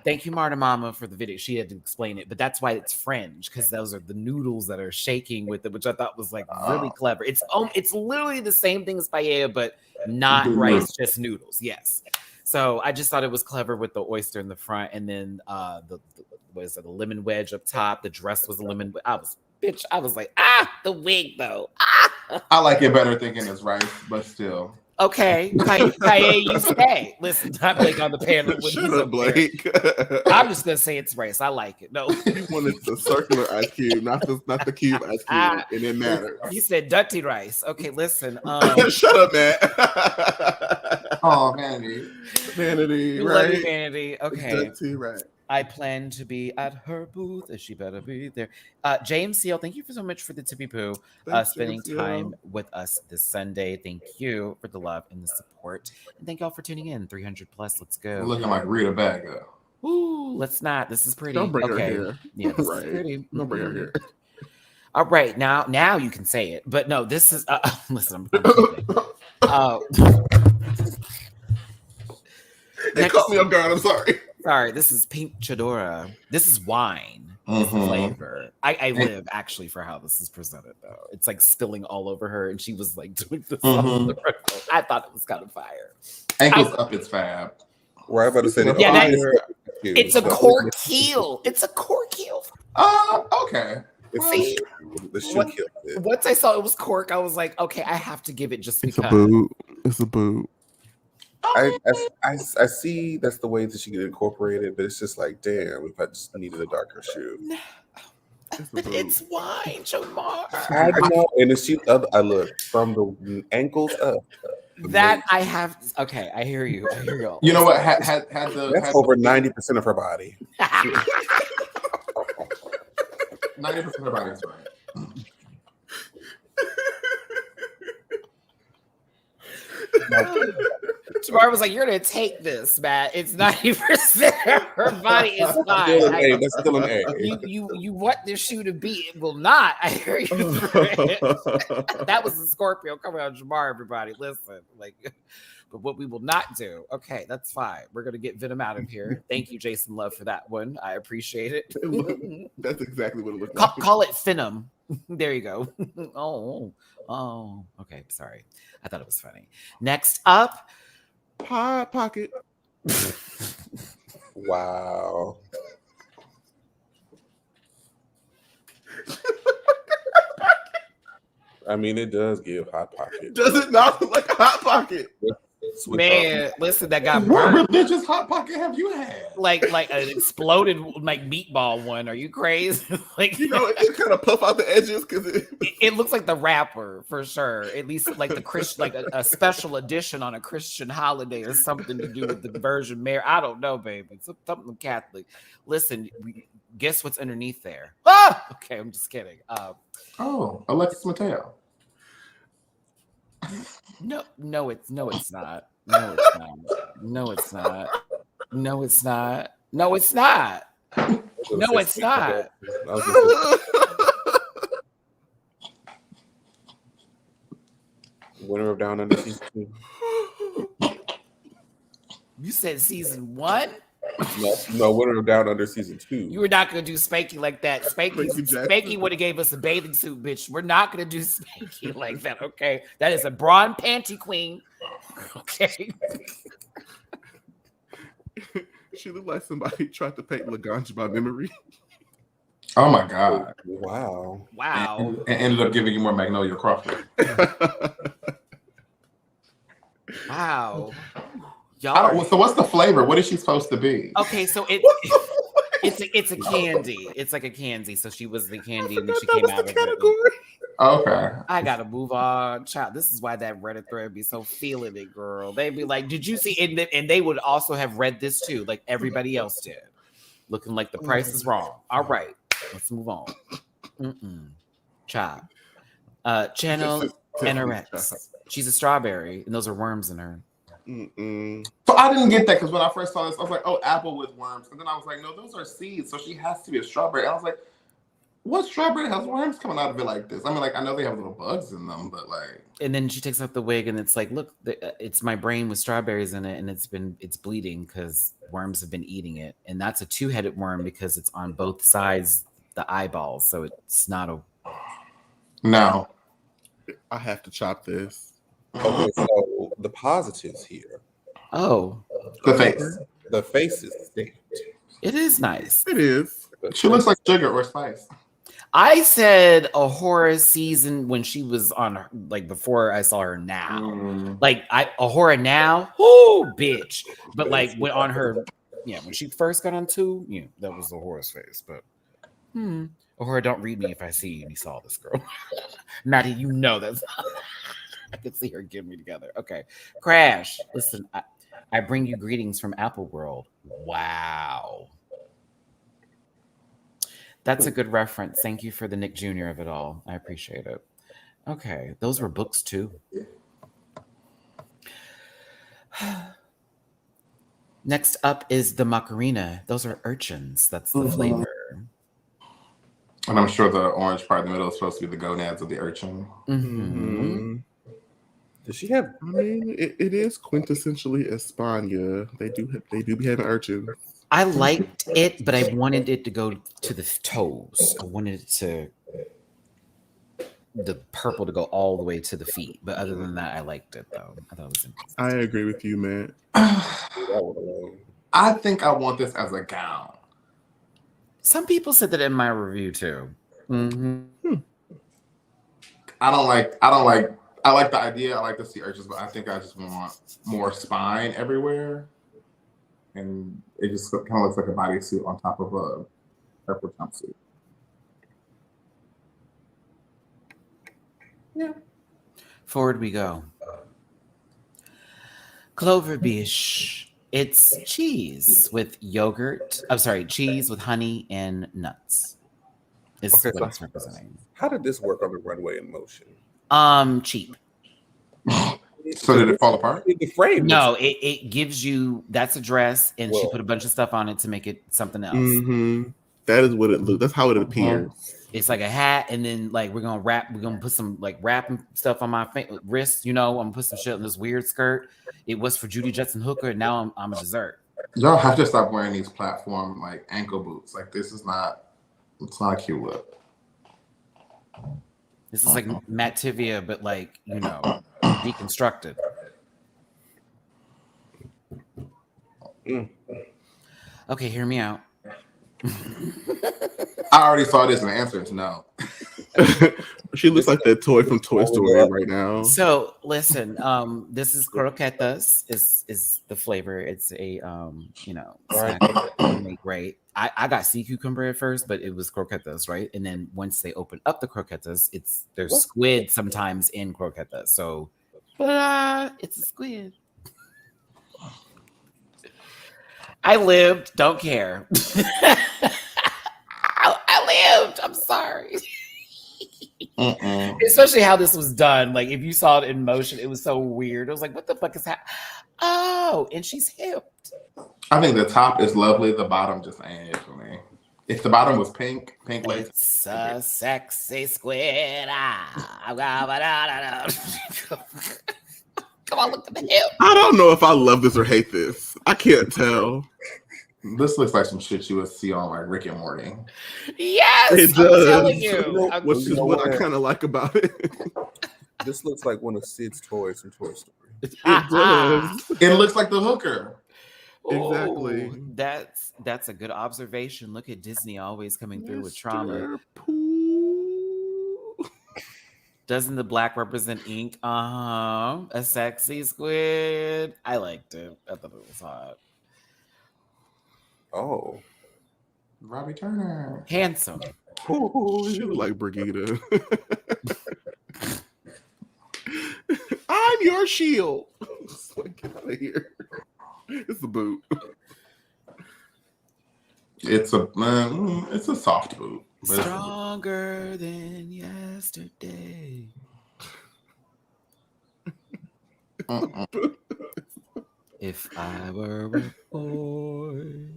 Thank you, Marta Mama, for the video. She had to explain it, but that's why it's French, because those are the noodles that are shaking with it, which I thought was like really clever. It's literally the same thing as paella, but not rice, just noodles. Yes. So I just thought it was clever with the oyster in the front, and then the lemon wedge up top. The dress was a lemon. I was like, the wig though. I like it better thinking it's rice, but still. Okay, Kaye, you stay. Listen, I'm Blake on the panel. Shut up, Blake. I'm just gonna say it's rice. I like it. No, You wanted the circular ice cube, not the cube ice cube. It didn't matter. He said dirty rice. Okay, listen. Shut up, Matt. Oh, Manny. Vanity, Love right? you, Vanity. Okay. Dirty, right. I plan to be at her booth, and she better be there. James Seal, thank you so much for the tippy poo, Thanks, spending James time with us this Sunday. Thank you for the love and the support, and thank y'all for tuning in. 300 plus, let's go. Looking like Rita Baga. Ooh, let's not. This is pretty. Don't bring her okay. here. Yeah, this Right. is pretty. Don't bring her here. All right, now you can say it, but no, this is. Listen, I'm kidding. They caught me off guard. I'm sorry. Sorry, this is Pink Chadora. This is wine. This is flavor. I live actually for how this is presented though. It's like spilling all over her, and she was like doing this. I thought it was kind of fire. Ankles up, it's fab. Right, about to say that. Yeah, it's a cork heel. It's a cork heel. Okay. See, The shoe killed it. once I saw it was cork, I was like, okay, I have to give it just It's because. a boot. It's a boot. I see that's the way that she get incorporated, but it's just like, damn, if I just needed a darker shoe. But it's wine, Jomar. I know, and it's she. I look from the ankles up. That I have. Okay, I hear you. I hear you. You know what? Had That's over 90% of her body. 90% of her body is right. Jamar was like, "You're gonna take this, Matt. It's 90% of her body is Still fine. an A. That's still an A. You want this shoe to be? It will not. I hear you. That was the Scorpio coming out of Jamar. Everybody, listen. But what we will not do. Okay, that's fine. We're gonna get Venom out of here. Thank you, Jason Love, for that one. I appreciate it. That's exactly what it looks like. Call it Phenom. There you go. Oh. Okay, sorry. I thought it was funny. Next up, Hot pocket. Wow. I mean, it does give Hot Pocket. Does it not look like a hot pocket? Switch man, listen, that got What burnt. religious hot pocket have you had? Like an exploded meatball one. Are you crazy? You know, it kind of puff out the edges because it looks like the wrapper for sure. At least like the Christian, like a special edition on a Christian holiday or something to do with the Virgin Mary. I don't know, baby. It's something Catholic. Listen, guess what's underneath there? Okay, I'm just kidding. Alexis Mateo. No, it's not. No, it's not. No, it's not. No, it's not. No, it's not. No, it's not. Winner of Down Under season 2. You said season 1? No, Winner of Down Under season 2. You were not gonna do Spanky like that. Spanky would have gave us a bathing suit, bitch. We're not gonna do Spanky like that. Okay, that is a brawn panty queen. Okay. she looked like somebody tried to paint Lagrange by memory. Oh my God. Wow. Wow. And ended up giving you more Magnolia Crawford. Wow. Y'all. So what's the flavor? What is she supposed to be? Okay, so it's a candy. It's like a candy. So she was the candy, and then she That came was out the of it. category. Okay. I gotta move on, child. This is why that Reddit thread be so feeling it, girl. They'd be like, "Did you see?" And they would also have read this too, like everybody else did, looking like the price is wrong. All right, let's move on. Child, channel NRX. She's a strawberry, and those are worms in her. So I didn't get that because when I first saw this, I was like, "Oh, apple with worms," and then I was like, "No, those are seeds, so she has to be a strawberry." And I was like, "What strawberry has worms coming out of it like this?" I mean, like I know they have little bugs in them, but like. And then she takes off the wig, and it's like, "Look, it's my brain with strawberries in it, and it's bleeding because worms have been eating it, and that's a two-headed worm because it's on both sides the eyeballs, so it's not a." No, I have to chop this. Okay, so the positives here. Oh, the face. The face is stamped. it is nice. It is. She looks like sugar or spice. I said a horror season when she was on, like before I saw her now. Like a horror now, oh bitch. But like when on her, when she first got on 2, that was the horror's face. But a horror, don't read me if I see you and you saw this girl. Matty, you know that's. I can see her getting me together. Okay, Crash. Listen, I bring you greetings from Apple World. Wow. That's a good reference. Thank you for the Nick Jr. of it all. I appreciate it. Okay, those were books too. Next up is the Macarena. Those are urchins. That's the flavor. And I'm sure the orange part in the middle is supposed to be the gonads of the urchin. Does she have? I mean, it is quintessentially Espana. They do be having urchins. I liked it, but I wanted it to go to the toes. I wanted it to the purple to go all the way to the feet. But other than that, I liked it though. I thought it was interesting. I agree with you, Matt. I think I want this as a gown. Some people said that in my review too. I like the idea. I like to see urchins, but I think I just want more spine everywhere. And it just kind of looks like a bodysuit on top of a purple jumpsuit. Yeah. Forward we go. Clover Bish. It's cheese with yogurt. I'm sorry, cheese with honey and nuts. Is Okay, what so it's representing. How did this work on the runway in motion? Cheap. So did it fall apart? The frame. No, it gives you, that's a dress, and she put a bunch of stuff on it to make it something else. That is what it looks. That's how it appears. It's like a hat, and then like we're gonna put some like wrapping stuff on my wrist. I'm gonna put some shit on this weird skirt. It was for Judy Jetson Hooker, and now I'm a dessert. Y'all have to stop wearing these platform like ankle boots. Like this is not. It's not a cute look. This is like Matt Tivia, but like deconstructed. Okay, hear me out. I already saw this, and the answer is no. She looks like that toy from Toy Story right now. So listen, this is croquetas. Is the flavor? It's a snack. Great. I got sea cucumber at first, but it was croquetas, right? And then once they open up the croquetas, there's squid sometimes in croquetas. So, it's a squid. I lived. Don't care. I lived. I'm sorry. Especially how this was done. Like if you saw it in motion, it was so weird. It was like, what the fuck is happening? Oh, and she's hipped. I think the top is lovely. The bottom just ain't it for me. If the bottom was pink lace. It's a sexy squid. Come on, look at the hip. I don't know if I love this or hate this. I can't tell. This looks like some shit you would see on like Rick and Morty. Yes, it does. I'm telling you. Which is what I kind of like about it. This looks like one of Sid's toys from Toy Story. It does. It looks like the hooker. Exactly. Ooh, that's a good observation. Look at Disney always coming through with trauma. Doesn't the black represent ink? A sexy squid. I liked it. I thought it was hot. Oh. Robbie Turner. Handsome. She look like Brigida. I'm your shield. Like, get out of here. It's a boot. It's a soft boot. Stronger than yesterday. If I were a boy,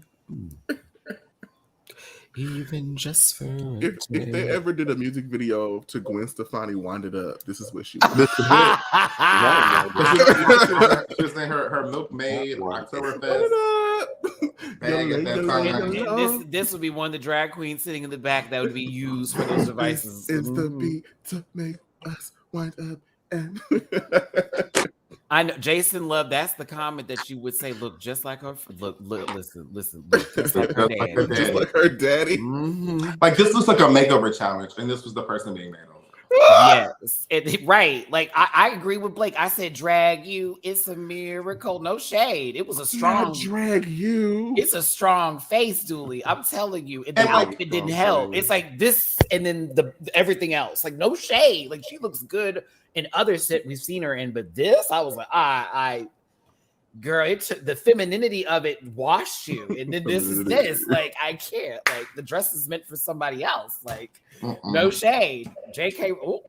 even just for if they ever did a music video to Gwen Stefani Wind It Up, this is what she would. This is She was in her milkmaid Oktoberfest bag at that time. This would be one of the drag queens sitting in the back that would be used for those devices. It's the beat to make us wind up and I know Jason Love. That's the comment that you would say. Look, just like her. Look, listen. Look, just like her daddy. Just like her daddy. Mm-hmm. Like this was like a makeover challenge, and this was the person being made over. Yes, right. Like I agree with Blake. I said, drag you. It's a miracle. No shade. It was a strong drag you. It's a strong face, Dooley. I'm telling you. And the outfit didn't help. It's like this, and then the everything else. Like no shade. Like she looks good in other set we've seen her in, but this, I was like, girl, it took the femininity of it washed you, and then this is this. Like I can't. Like the dress is meant for somebody else. Like no shade. JK. Oh.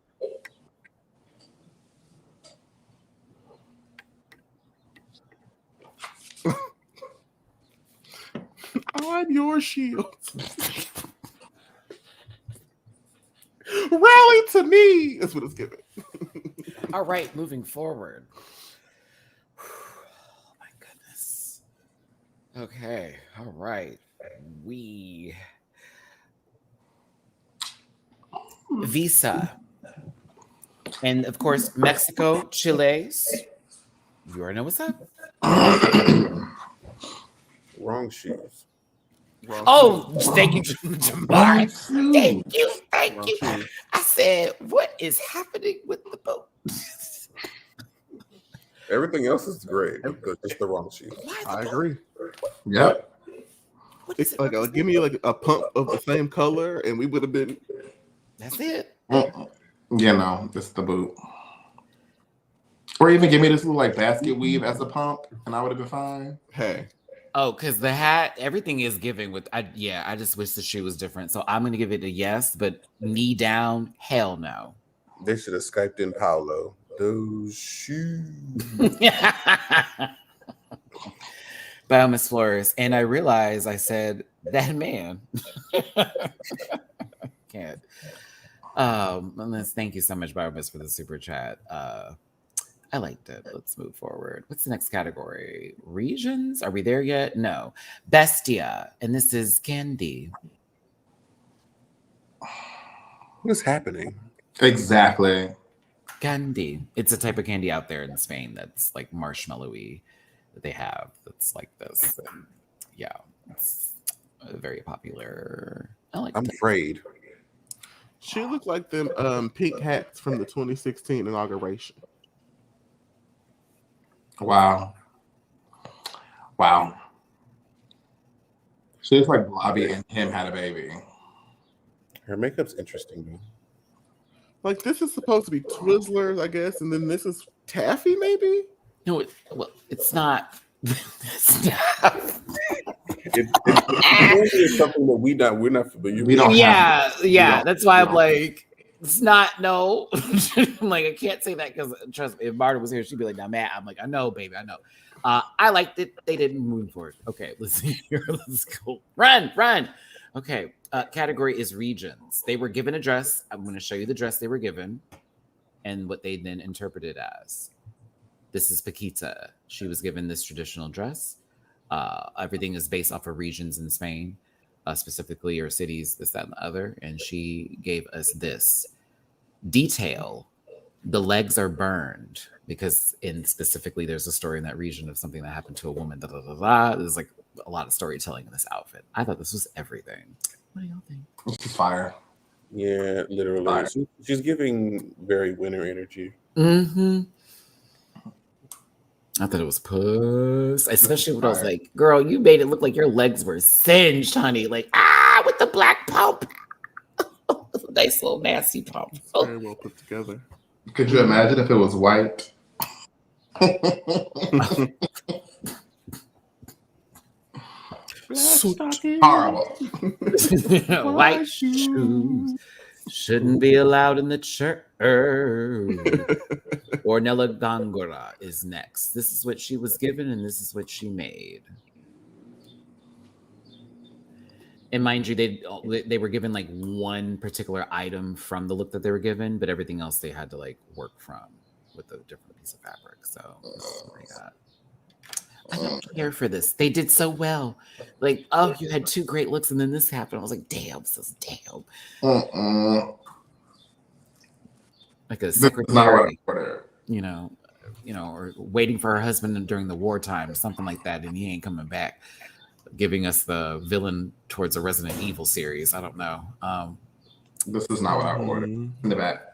I'm your shield. Rally to me. That's what it's giving. All right, moving forward. Oh my goodness. Okay, all right. Visa. And of course, Mexico, Chile's. You already know what's up. Wrong shoes. Thank you, Jamar. Thank you. I said, what is happening with the boat? Everything else is great, but just the wrong shoes. I agree. Yep. It's like give me like a pump of the same color, and we would have been. That's it. You know, it's the boot. Or even give me this little like basket weave as a pump, and I would have been fine. Hey. Oh, because the hat, everything is giving with. I just wish the shoe was different. So I'm gonna give it a yes, but knee down, hell no. They should have Skyped in Paolo. Those shoes. By Miss Flores, and I realized I said that man. Can't. Thank you so much, Biomiss, for the super chat. I liked it. Let's move forward. What's the next category? Regions? Are we there yet? No. Bestia. And this is candy. What is happening? Exactly. Candy. It's a type of candy out there in Spain that's like marshmallowy that they have. That's like this. And yeah. It's very popular. I'm afraid. She looked like them pink hats from the 2016 inauguration. Wow. She looks like Bobby and him had a baby. Her makeup's interesting, though. Like this is supposed to be Twizzlers, I guess, and then this is taffy, maybe? No, it's not. It's not. It's something that we're not familiar with. We don't yeah. That's why I'm like, it's not, no. I'm like, I can't say that because trust me, if Marta was here, she'd be like, now Matt, I'm like, I know, baby, I know. I liked it. They didn't move forward. Okay, let's see here. Let's go. Run. Okay, category is regions. They were given a dress. I'm going to show you the dress they were given and what they then interpreted as. This is Paquita. She was given this traditional dress. Everything is based off of regions in Spain, specifically, or cities, this, that, and the other. And she gave us this detail. The legs are burned because specifically there's a story in that region of something that happened to a woman. There's like a lot of storytelling in this outfit. I thought this was everything. What do y'all think? This is fire. Yeah, literally. Right. She's giving very winter energy. Mm-hmm. I thought it was puss, especially when I was like, "Girl, you made it look like your legs were singed, honey." Like, with the black pump, nice little nasty pump. It's very well put together. Could you imagine if it was white? Horrible. White shoes shouldn't be allowed in the church. Ornella Gongora is next. This is what she was given, and this is what she made. And mind you, they were given like one particular item from the look that they were given, but everything else they had to like work from with a different piece of fabric. So this is what I got. I don't care for this. They did so well. Like, oh, you had two great looks, and then this happened. I was like, damn, this is damn. Like a secretary, you know, or waiting for her husband during the wartime, something like that, and he ain't coming back, giving us the villain towards a Resident Evil series. I don't know. This is not what I ordered in the back.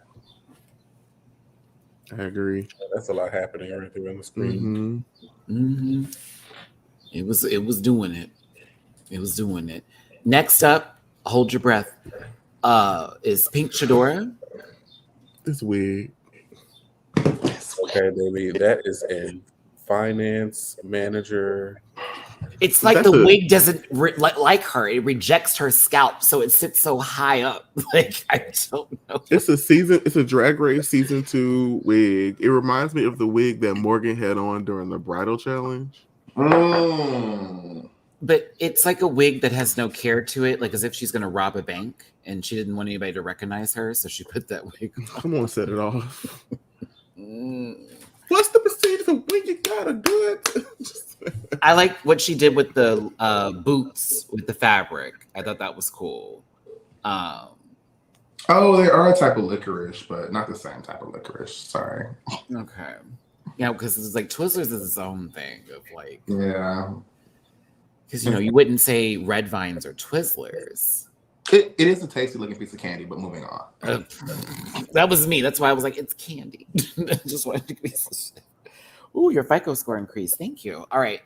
I agree. That's a lot happening right there on the screen. It was doing it. It was doing it. Next up, hold your breath. Is Pink Chadora. This wig. Okay, baby, that is a finance manager. It's like the wig doesn't like her. It rejects her scalp, so it sits so high up. Like, I don't know. It's a Drag Race season 2 wig. It reminds me of the wig that Morgan had on during the bridal challenge. But it's like a wig that has no care to it, like as if she's going to rob a bank, and she didn't want anybody to recognize her, so she put that wig on. Come on, set it off. What's the procedure when you gotta do it? I like what she did with the boots with the fabric. I thought that was cool. Oh, they are a type of licorice, but not the same type of licorice. Sorry. Okay. Yeah, because it's like Twizzlers is its own thing of like. Yeah. Because you wouldn't say red vines or Twizzlers. It is a tasty looking piece of candy, but moving on. That was me. That's why I was like, it's candy. I just wanted to be so shit. Ooh, your FICO score increased. Thank you. All right.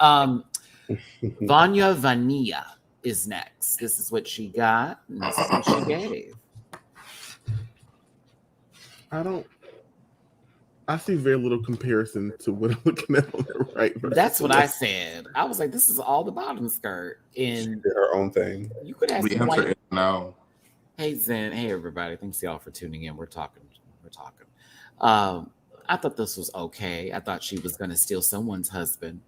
Vanya Vanilla is next. This is what she got, and this is what she gave. I see very little comparison to what I'm looking at on the right. That's what I said. I was like, this is all the bottom skirt. And her own thing. You could ask the answer is no. Hey, Zen. Hey, everybody. Thanks, y'all, for tuning in. We're talking. I thought this was okay. I thought she was going to steal someone's husband.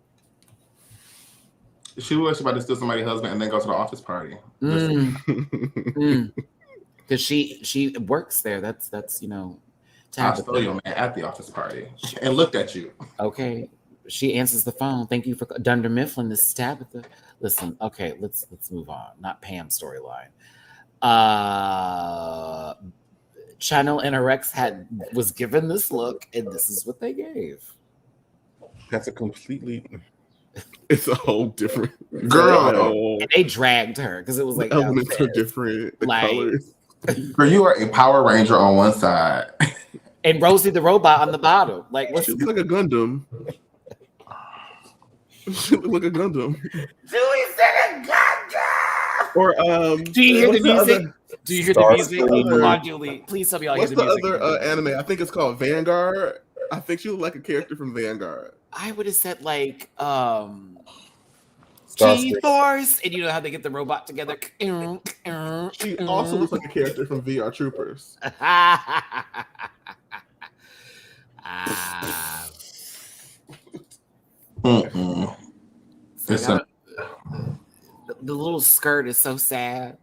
She was about to steal somebody's husband and then go to the office party. Because she works there. That's I stole your man at the office party and looked at you. Okay. She answers the phone. Thank you for Dunder Mifflin. This is Tabitha. Listen, okay, let's move on. Not Pam's storyline. Channel NRX was given this look, and this is what they gave. That's a completely. It's a whole different girl. And they dragged her because it was like the elements are different. The colors. Girl, you are a Power Ranger on one side. And Rosie the robot on the bottom. Like, what's she looks like a Gundam. She looks like a Gundam. Julie said a Gundam. Or do you hear the music? Do you hear the music? Come on, Julie. Please tell me y'all hear the music. What's the other anime? I think it's called Vanguard. I think she looked like a character from Vanguard. I would have said like G-Force, and you know how they get the robot together. She also looks like a character from VR Troopers. The little skirt is so sad.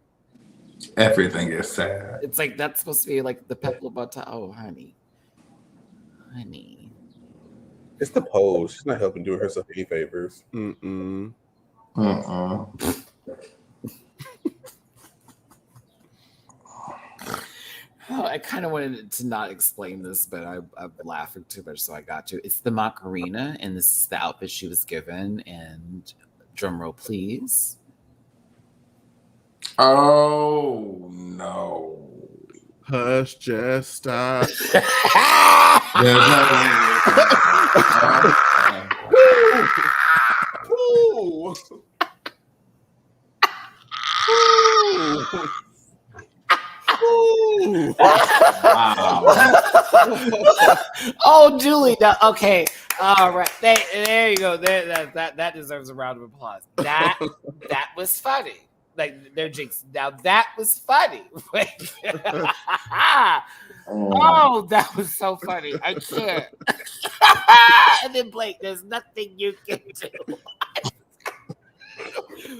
Everything is sad. It's like that's supposed to be like the pepper butter. Oh, honey. It's the pose. She's not helping doing herself any favors. Oh, I kind of wanted to not explain this, but I'm laughing too much, so I got to. It's the Macarena, and this is the outfit she was given. And drum roll, please. Oh no! Hush, just stop. There's no Ooh. Ooh. Wow. Oh, Julie. Okay. All right. There you go. That deserves a round of applause. That was funny. Like they're jinx. Now that was funny. Oh, that was so funny. I can't. And then Blake, there's nothing you can do.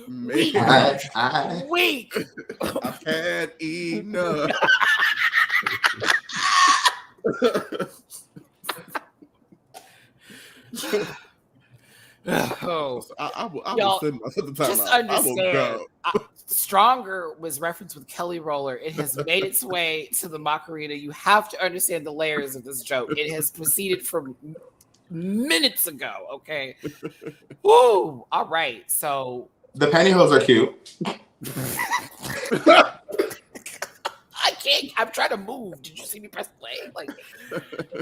Man, Weak. I've had enough. Oh, I Y'all, will send myself the time just out. I will understand. go. Stronger was referenced with Kelly Roller. It has made its way to the Macarena. You have to understand the layers of this joke. It has proceeded from minutes ago. Okay. Woo. All right. So The pantyhose are cute. I can't. I'm trying to move. Did you see me press play? Like,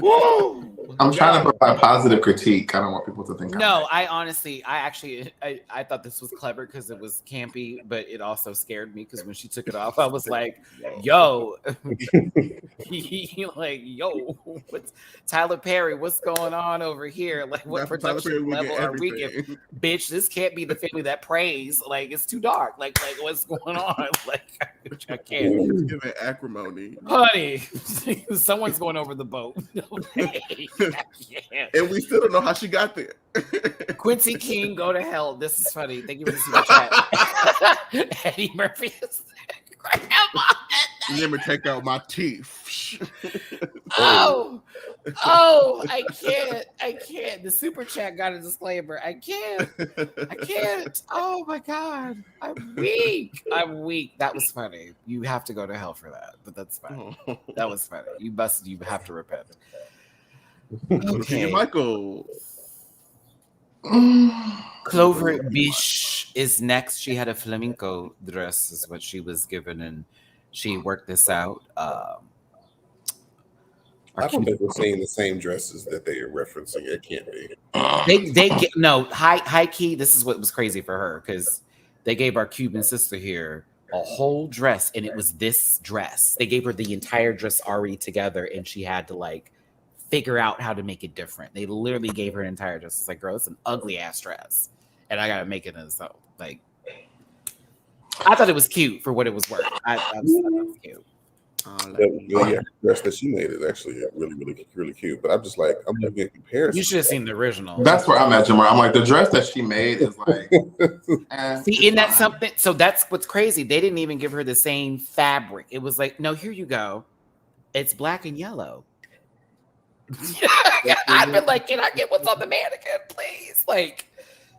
woo. I'm trying to provide positive critique. I don't want people to think. No, I honestly, I thought this was clever because it was campy, but it also scared me because when she took it off, I was like, "Yo, like, yo, what's Tyler Perry? What's going on over here? Like, what production level are we giving? Bitch, this can't be the family that prays. Like, it's too dark. Like, what's going on? Like, I can't. It's giving acrimony, Honey, someone's going over the boat. and we still don't know how she got there. Quincy King, go to hell. This is funny. Thank you for the super chat. Eddie Murphy is Let me take out my teeth. Oh, I can't. The super chat got a disclaimer. I can't. Oh my God. I'm weak. That was funny. You have to go to hell for that, but that's fine. That was funny. You have to repent. Okay. Michael. Clover Bish is next. She had a flamenco dress, is what she was given, and she worked this out. I don't think we're seeing the same dresses that they are referencing. It can't be. They get no high key. This is what was crazy for her because they gave our Cuban sister here a whole dress, and it was this dress. They gave her the entire dress already together, and she had to like figure out how to make it different. They literally gave her an entire dress. It's like, girl, it's an ugly ass dress, and I gotta make it as so. Like, I thought it was cute for what it was worth. I thought it was cute. The dress that she made is actually really cute. But I'm just like, I'm looking at comparison. You should have seen the original. That's where I'm at, Jamar. I'm like, the dress that she made is like. See, isn't that something? So that's what's crazy. They didn't even give her the same fabric. It was like, no, here you go. It's black and yellow. I've been like, can I get what's on the mannequin, please? Like,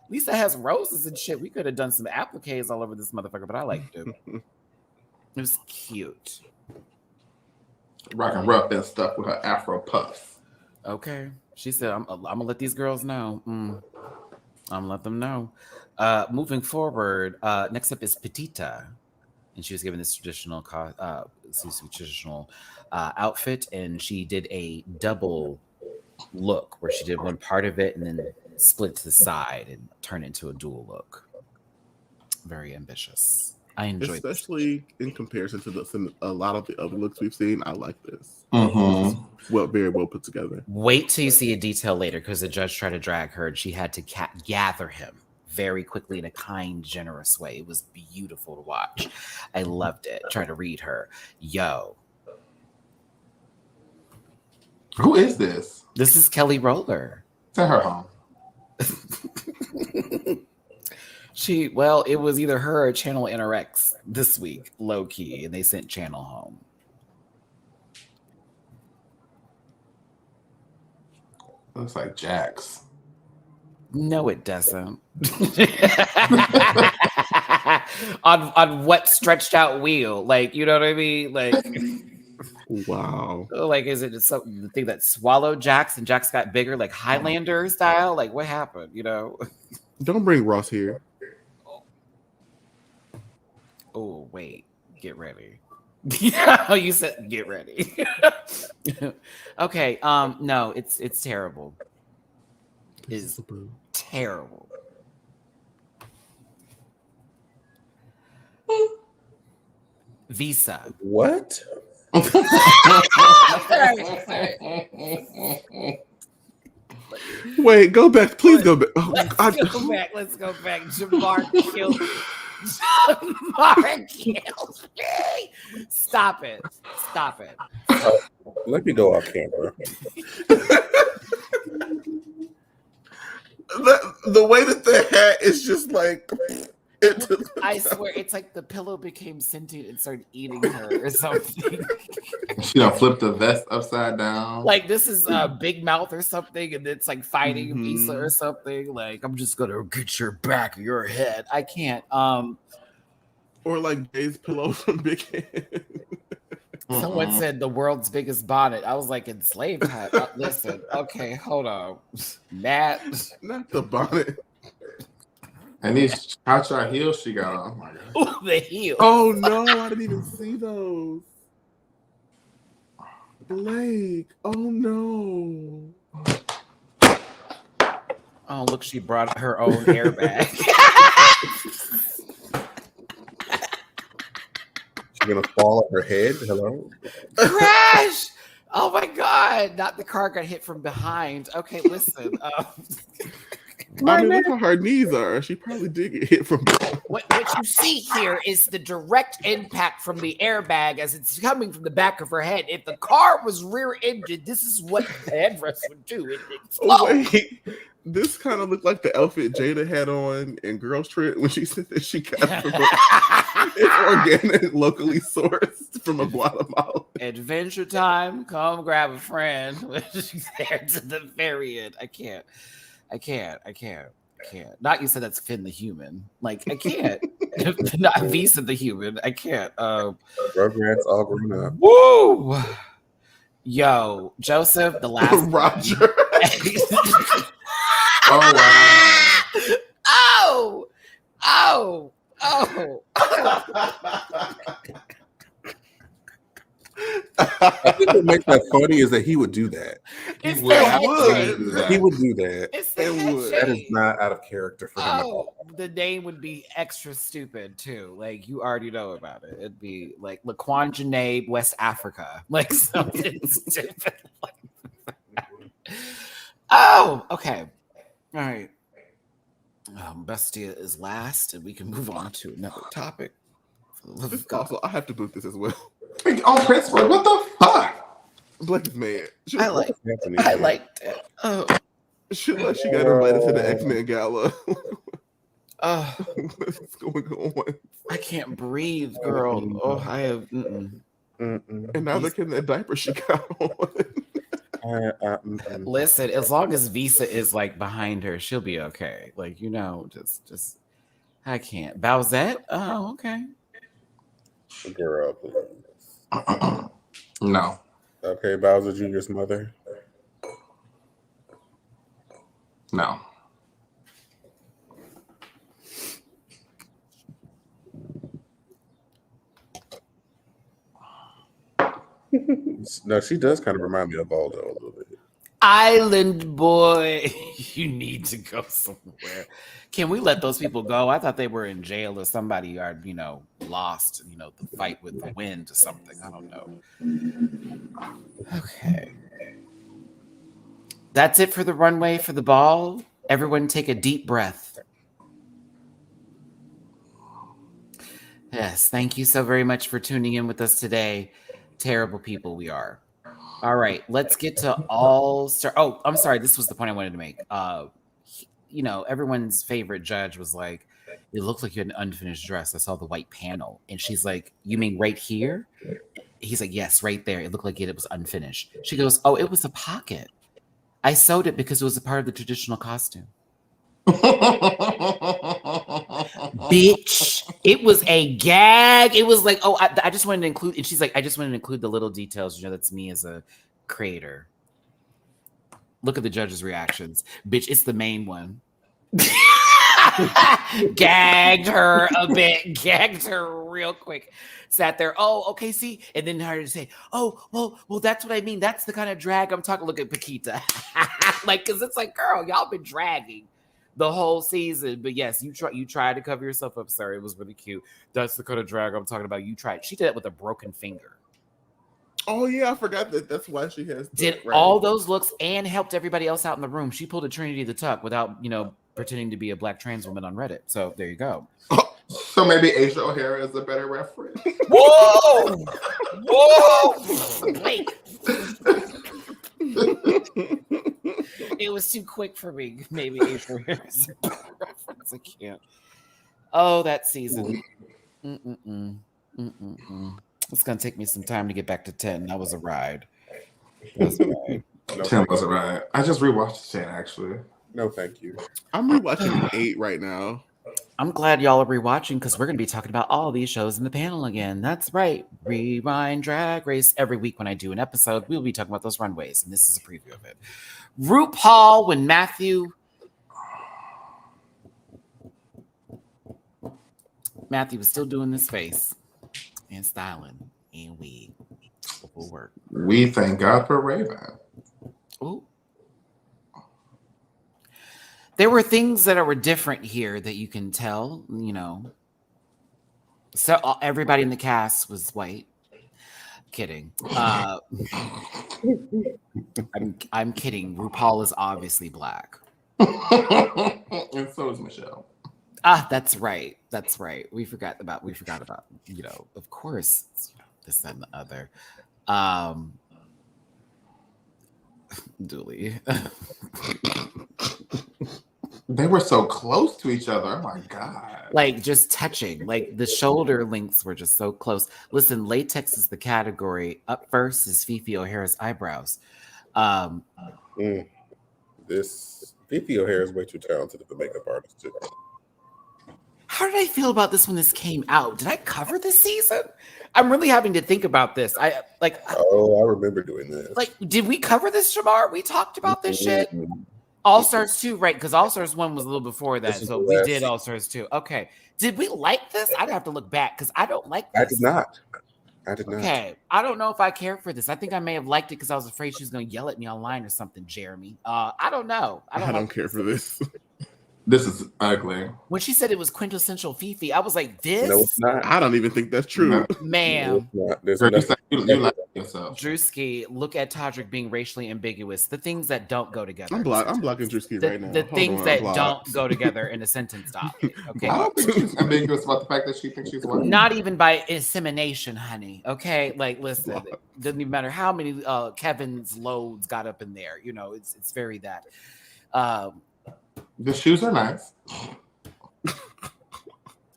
Lisa has roses and shit. We could have done some appliques all over this motherfucker, but I liked it. It was cute. Rocking rough and stuff with her Afro puffs. Okay. She said, I'm gonna let these girls know. I'm gonna let them know. Moving forward, next up is Petita. And she was given this traditional outfit, and she did a double look where she did one part of it and then split to the side and turn it into a dual look. Very ambitious. I enjoyed it. Especially in comparison to a lot of the other looks we've seen. I like this. Mm-hmm. Very well put together. Wait till you see a detail later because the judge tried to drag her and she had to gather him very quickly in a kind, generous way. It was beautiful to watch. I loved it. Try to read her. Yo. Who is this? This is Kelly Roller. Send her home. It was either her or Channel NRX this week, low key, and they sent Channel home. Looks like Jax. No, it doesn't. on what stretched out wheel? Like, you know what I mean? Like, wow. Like, is it something the thing that swallowed Jax and Jax got bigger, like Highlander style? Like, what happened? You know? Don't bring Ross here. Oh, wait. Get ready. Yeah, you said get ready. Okay. No, it's terrible. It's terrible. Visa. What? Wait, go back. Please go back. Oh, Let's go back. Jamar killed. Jamar killed me. Stop it. Let me go off camera. The way that the hat is just like. I swear, it's like the pillow became sentient and started eating her or something. She done flipped the vest upside down. Like this is Big Mouth or something, and it's like fighting Visa or something. Like I'm just gonna get your back of your head. I can't. Or like Jay's pillow from Big Head. Someone said the world's biggest bonnet. I was like, enslaved hat. Listen, okay, hold on. Nat. Not the bonnet. And these cha-cha heels she got on. Oh my God. Ooh, the heel. Oh no, I didn't even see those. Blake. Oh no. Oh, look, she brought her own airbag. She's gonna fall on her head. Hello. Crash! Oh my God! Not the car got hit from behind. Okay, listen. I mean, look how her knees are. She probably did get hit from. What you see here is the direct impact from the airbag as it's coming from the back of her head. If the car was rear-ended, this is what the headrest would do. It explodes. Wait, this kind of looked like the outfit Jada had on in Girls Trip when she said that she got from it's organic, locally sourced from a Guatemala. Adventure time. Come grab a friend. She's there to the very end. I can't. Not you said that's Finn the human. Like I can't. Not Visa the human. I can't. Rugrats all grown up. Woo! Yo, Joseph, the last Roger. Oh wow. Oh. I think what makes that funny is that he would do that. It's He the would. head Absolutely. shape. He would do that. It's the head That is shape. not out of character for him. At Oh, all. the name would be extra stupid too. Like you already know about it. It'd be like Laquan Janae, West Africa, like something stupid. Like that. Oh, okay, all right. Bestia is last, and we can move on to another topic. For the love of God. Also, I have to boot this as well. On principle, what the fuck? Blake is mad. I liked it. Oh, She got invited to the X-Men gala. oh, What's going on? I can't breathe, girl. Oh, I have. And now they're getting that diaper she got on. Listen, as long as Visa is like behind her, she'll be okay. Like just I can't. Bowsette? Oh, okay. Girl, please. No. Okay, Bowser Jr.'s mother. No. No, she does kind of remind me of Baldo a little bit. Island boy, you need to go somewhere. Can we let those people go? I thought they were in jail or somebody are, lost, the fight with the wind or something. I don't know. Okay. That's it for the runway for the ball. Everyone take a deep breath. Yes, thank you so very much for tuning in with us today. Terrible people we are. All right, let's get to All-Star. Oh, I'm sorry. This was the point I wanted to make. Everyone's favorite judge was like, it looked like you had an unfinished dress. I saw the white panel. And she's like, you mean right here? He's like, yes, right there. It looked like it was unfinished. She goes, oh, it was a pocket. I sewed it because it was a part of the traditional costume. Bitch, it was a gag. It was like, oh, I just wanted to include, and she's like, I just wanted to include the little details. That's me as a creator. Look at the judges' reactions. Bitch, it's the main one. Gagged her a bit. Gagged her real quick. Sat there. Oh, okay. See, and then her to say, "Oh, well, that's what I mean. That's the kind of drag I'm talking." Look at Paquita, like, because it's like, girl, y'all been dragging the whole season. But yes, you tried to cover yourself up, sir. It was really cute. That's the kind of drag I'm talking about. You tried. She did it with a broken finger. Oh yeah, I forgot that. That's why she has Did all those looks and helped everybody else out in the room. She pulled a Trinity the Tuck without, pretending to be a black trans woman on Reddit. So there you go. So maybe Asia O'Hara is a better reference. Whoa! Whoa! Blake. It was too quick for me. Maybe Asia O'Hara is a better reference. I can't. Oh, that season. It's going to take me some time to get back to 10. That was a ride. 10 was a ride. I just rewatched 10, actually. No, thank you. I'm rewatching 8 right now. I'm glad y'all are rewatching because we're going to be talking about all these shows in the panel again. That's right. Rewind Drag Race. Every week when I do an episode, we'll be talking about those runways, and this is a preview of it. RuPaul when Matthew was still doing this face and styling and wig will work. We thank God for Raven. Ooh. There were things that were different here that you can tell, So everybody in the cast was white. Kidding. I'm kidding. RuPaul is obviously black. And so is Michelle. That's right. That's right. We forgot about, of course, this and the other. Dooley. They were so close to each other. Oh my God. Like just touching. Like the shoulder links were just so close. Listen, latex is the category. Up first is Fifi O'Hara's eyebrows. This Fifi O'Hara is way too talented as a makeup artist too. How did I feel about this when this came out? Did I cover this season? I'm really having to think about this. I remember doing this. Like, did we cover this, Shamar? We talked about this shit. All Stars 2, right? Because All Stars 1 was a little before that, so we did All Stars 2. Okay. Did we like this? I'd have to look back because I don't like this. I did not. Okay. I don't know if I care for this. I think I may have liked it because I was afraid she was going to yell at me online or something, Jeremy. I don't know. I don't care for this. This is ugly. When she said it was quintessential Fifi, I was like, this? No, it's not. I don't even think that's true. Ma'am. There's You nothing. like yourself. Drewski, look at Todrick being racially ambiguous. The things that don't go together. I'm blocking Drewski right now. The things that don't go together in a sentence. Okay. I don't think she's ambiguous about the fact that she thinks she's white. Not even by insemination, honey. Okay, like listen, it doesn't even matter how many Kevin's loads got up in there. It's very that. The shoes are nice.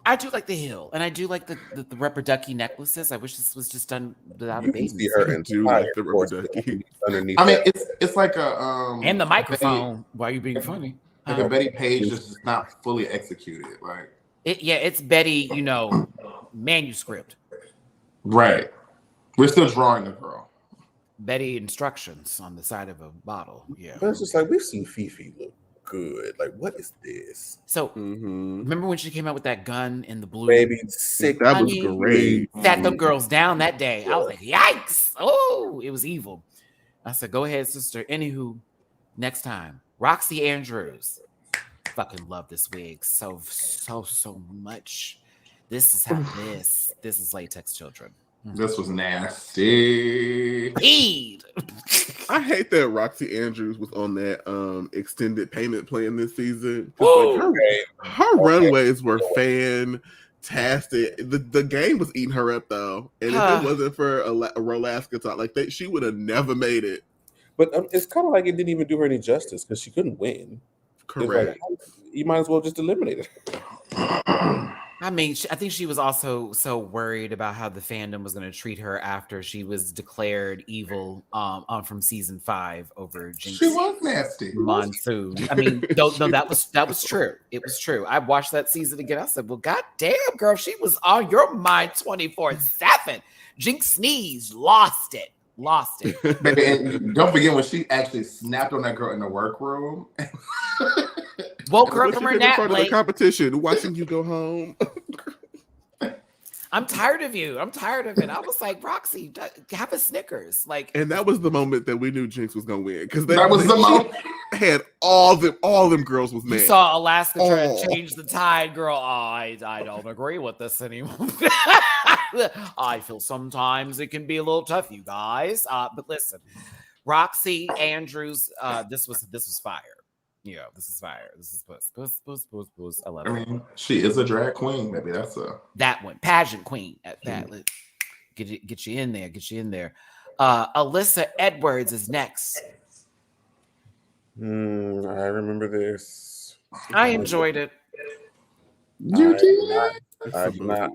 I do like the heel, and I do like the rubber ducky necklaces. I wish this was just done without a baby. See her like the rubber ducky underneath. I mean, it's like a and the microphone. Why are you being funny? Like a Betty Page just not fully executed. Like it's Betty. Manuscript. Right. We're still drawing the girl. Betty instructions on the side of a bottle. Yeah. But it's just like we've seen Fifi look good. Like, what is this? So remember when she came out with that gun in the blue? Baby, sick. That was great. Sat them girls down that day. I was like, yikes! Oh, it was evil. I said, go ahead, sister. Anywho, next time, Roxy Andrews. Fucking love this wig so much. This is how this is Latex Children. This was nasty. Peed. I hate that Roxy Andrews was on that extended payment plan this season. Like her runways were fantastic. The game was eating her up though, and if it wasn't for a Rolaska talk, like she would have never made it. But it's kind of like it didn't even do her any justice because she couldn't win. Correct. Like, you might as well just eliminate her. I mean, I think she was also so worried about how the fandom was going to treat her after she was declared evil from season 5 over Jinx. She was nasty. Monsoon. I mean, no, that was true. It was true. I watched that season again. I said, well, goddamn, girl, she was on your mind 24/7. Jinx sneezed, lost it. Baby, and don't forget when she actually snapped on that girl in the workroom. Woke her up What's from your her favorite nap, part of the Blake. competition? Watching you go home. I'm tired of you. I'm tired of it. I was like, Roxy, have a Snickers. Like, And that was the moment that we knew Jinx was gonna win because That was the moment. had all them girls was you mad. saw Alaska try to Oh. change the tide, girl. Oh, I don't agree with this anymore. I feel sometimes it can be a little tough, you guys. But listen, Roxy Andrews, this was fire. Yeah, this is fire. This is puss. I love it. I mean, she is a drag queen. Maybe that's a That one, pageant queen at that. Get you in there. Alyssa Edwards is next. I remember this. I enjoyed it. You did. I did not.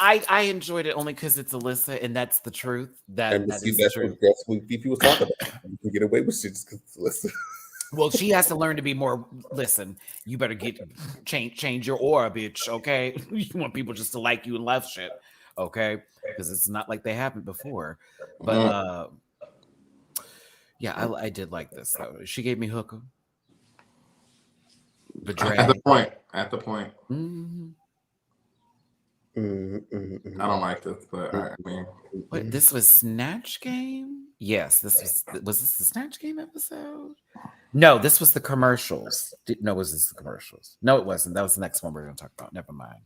I enjoyed it only because it's Alyssa, and that's the truth. That is the truth. That's what people talk about. You can get away with shit just because listen. Well, she has to learn to be more. Listen, you better change your aura, bitch. Okay, you want people just to like you and love shit. Okay, because it's not like they haven't before. But yeah, I did like this though. She gave me hooker. The drag. At the point. Mm-hmm. I don't like this, but I mean, What, this was Snatch Game? Yes, this was this the Snatch Game episode? No, this was the commercials. Was this the commercials? No, it wasn't. That was the next one we're going to talk about. Never mind.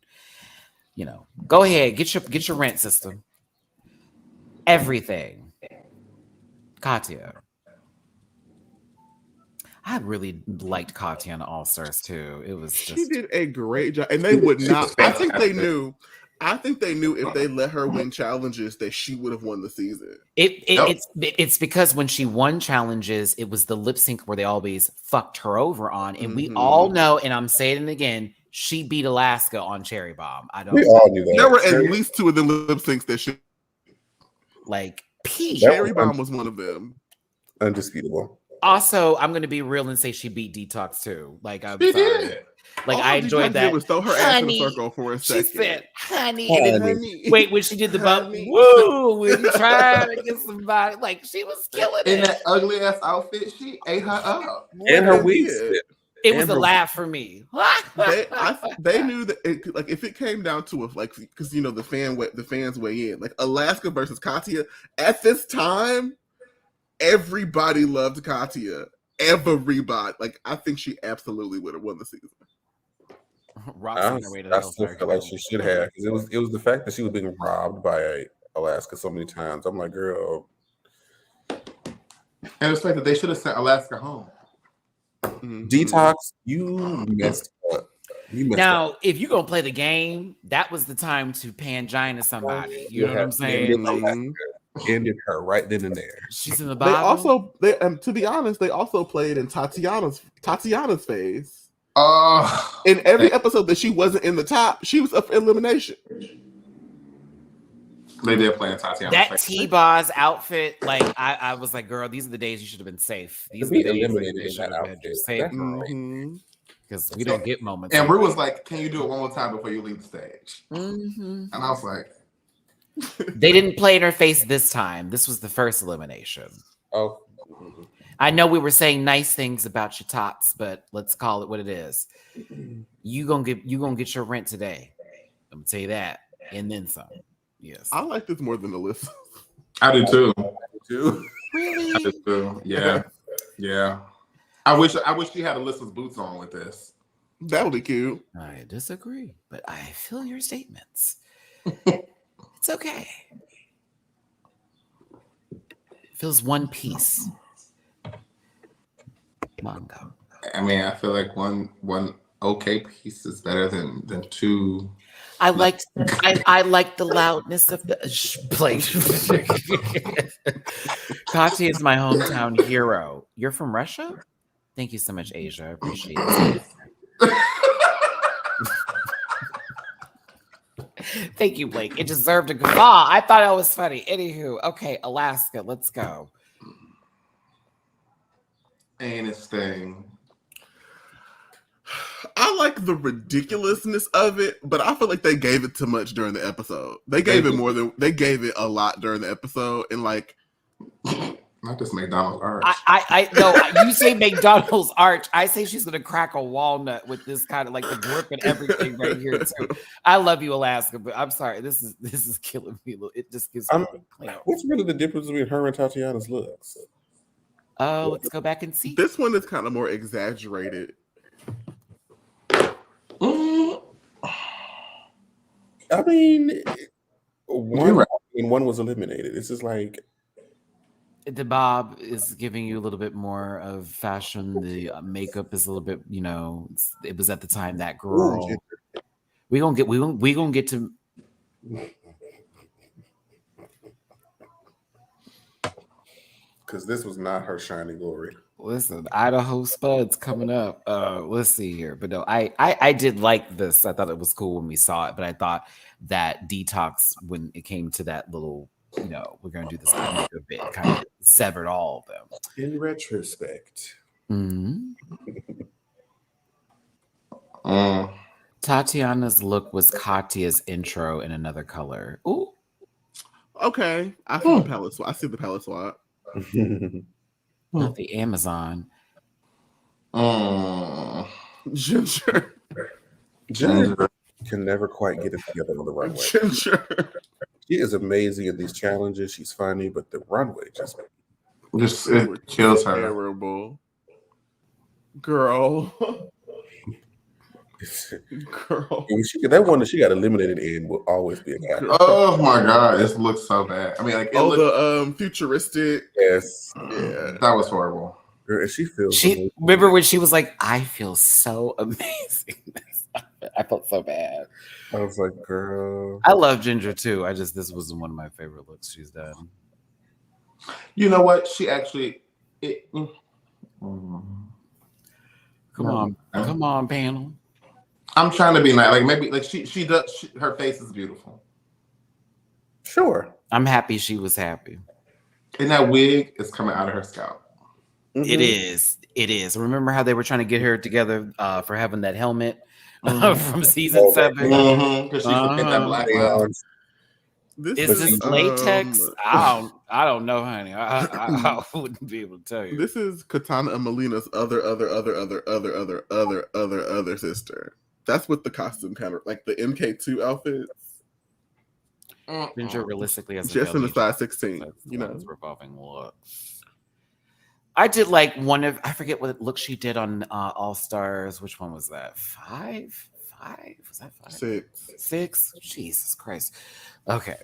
You know, go ahead, get your rent system. Everything. Katya. I really liked Katya on All Stars too. It was just She did a great job, and they would not. I think they knew if they let her win challenges that she would have won the season. It's because when she won challenges, it was the lip sync where they always fucked her over on, and we all know. And I'm saying it again, she beat Alaska on Cherry Bomb. We all knew that. There were at least two of them lip syncs that she like. P. Cherry Bomb was one of them. Undisputable. Also, I'm going to be real and say she beat Detox too. Like I'm she sorry. did. Like All I Detox enjoyed did that. was throw her ass in a circle for a She second. said, "Honey." Honey. Wait, when she did the bump, Honey. woo, when you tried to get somebody, like she was killing In it. that ugly ass outfit, she ate her up. And her They wig. did. It was a Amber- laugh for me. They knew that if it came down to it, like because you know the fans weigh in, like Alaska versus Katya at this time, everybody loved Katya. Everybody, like I think she absolutely would have won the season. Roxy I still feel like she should have because it was the fact that she was being robbed by Alaska so many times. I'm like, girl. And it's like that they should have sent Alaska home. Detox, you messed up. Now, if you're gonna play the game, that was the time to pangina somebody. You know what I'm saying? Ended her right then and there. She's in the They bottom. also, to be honest, they also played in Tatiana's phase. In every episode that she wasn't in the top, she was up for elimination. They did play in Tatiana. That T-Boz outfit, like I was like, girl, these are the days you should have been safe. These are the days eliminated they in should that have been outfit. safe because we don't get moments. And Rue was like, "Can you do it one more time before you leave the stage?" Mm-hmm. And I was like, They didn't play in her face this time. This was the first elimination. Oh, I know we were saying nice things about your tops, but let's call it what it is. You gonna get your rent today. I'm gonna tell you that, and then some. Yes, I like this more than Alyssa. "I do too. really. I do too. Yeah, yeah. I wish she had Alyssa's boots on with this. That would be cute. I disagree, but I feel your statements. It's okay. Feels one piece. Manga. I mean, I feel like one okay piece is better than two. I liked the loudness of the plate. Katya is my hometown hero. You're from Russia? Thank you so much, Asia. I appreciate it. Thank you, Blake. It deserved a guffaw. I thought it was funny. Anywho, okay, Alaska, let's go. Anus thing. I like the ridiculousness of it, but I feel like they gave it too much during the episode. They gave it a lot during the episode, and like Not just McDonald's arch. No, you say McDonald's arch. I say she's gonna crack a walnut with this kind of like the grip and everything right here too. I love you, Alaska, but I'm sorry. This is killing me. It just gives me what's really the difference between her and Tatiana's looks? Oh, let's go back and see. This one is kind of more exaggerated. I mean, one was eliminated. It's just like the bob is giving you a little bit more of fashion. The makeup is a little bit, it was at the time that girl. We gonna get to. Because this was not her shining glory. Listen, Idaho Spuds coming up. Let's see here. But no, I did like this. I thought it was cool when we saw it, but I thought that Detox, when it came to that little, we're gonna do this kind of bit, kind of severed all of them. In retrospect. Mm-hmm. Tatiana's look was Katya's intro in another color. Ooh. Okay. I see the palette swap. I see the palette swap. Not the Amazon. Ginger can never quite get it together on the runway. Ginger. She is amazing at these challenges. She's funny, but the runway just it kills her. Terrible. Girl. Girl. That one that she got eliminated in will always be a guy. Oh my god, this looks so bad. I mean, like the futuristic. Yes. Yeah. That was horrible. Girl, she feels. She remember when she was like, "I feel so amazing." I felt so bad. I was like, "Girl." I love Ginger too. This was one of my favorite looks she's done. You know what? She actually. Come on, panel. I'm trying to be nice. Like maybe like she does. Her face is beautiful. Sure. I'm happy she was happy. And that wig is coming out of her scalp. Mm-hmm. It is. Remember how they were trying to get her together for having that helmet from season 7? Because she could get that black line. Is this latex? I don't know, honey. I wouldn't be able to tell you. This is Katana and Melina's other sister. That's what the costume kind of like the MK2 outfits. Ginger realistically has just in the size 16. It's revolving looks. I did like I forget what look she did on All Stars. Which one was that? 5? Was that 5? 6? Jesus Christ. Okay.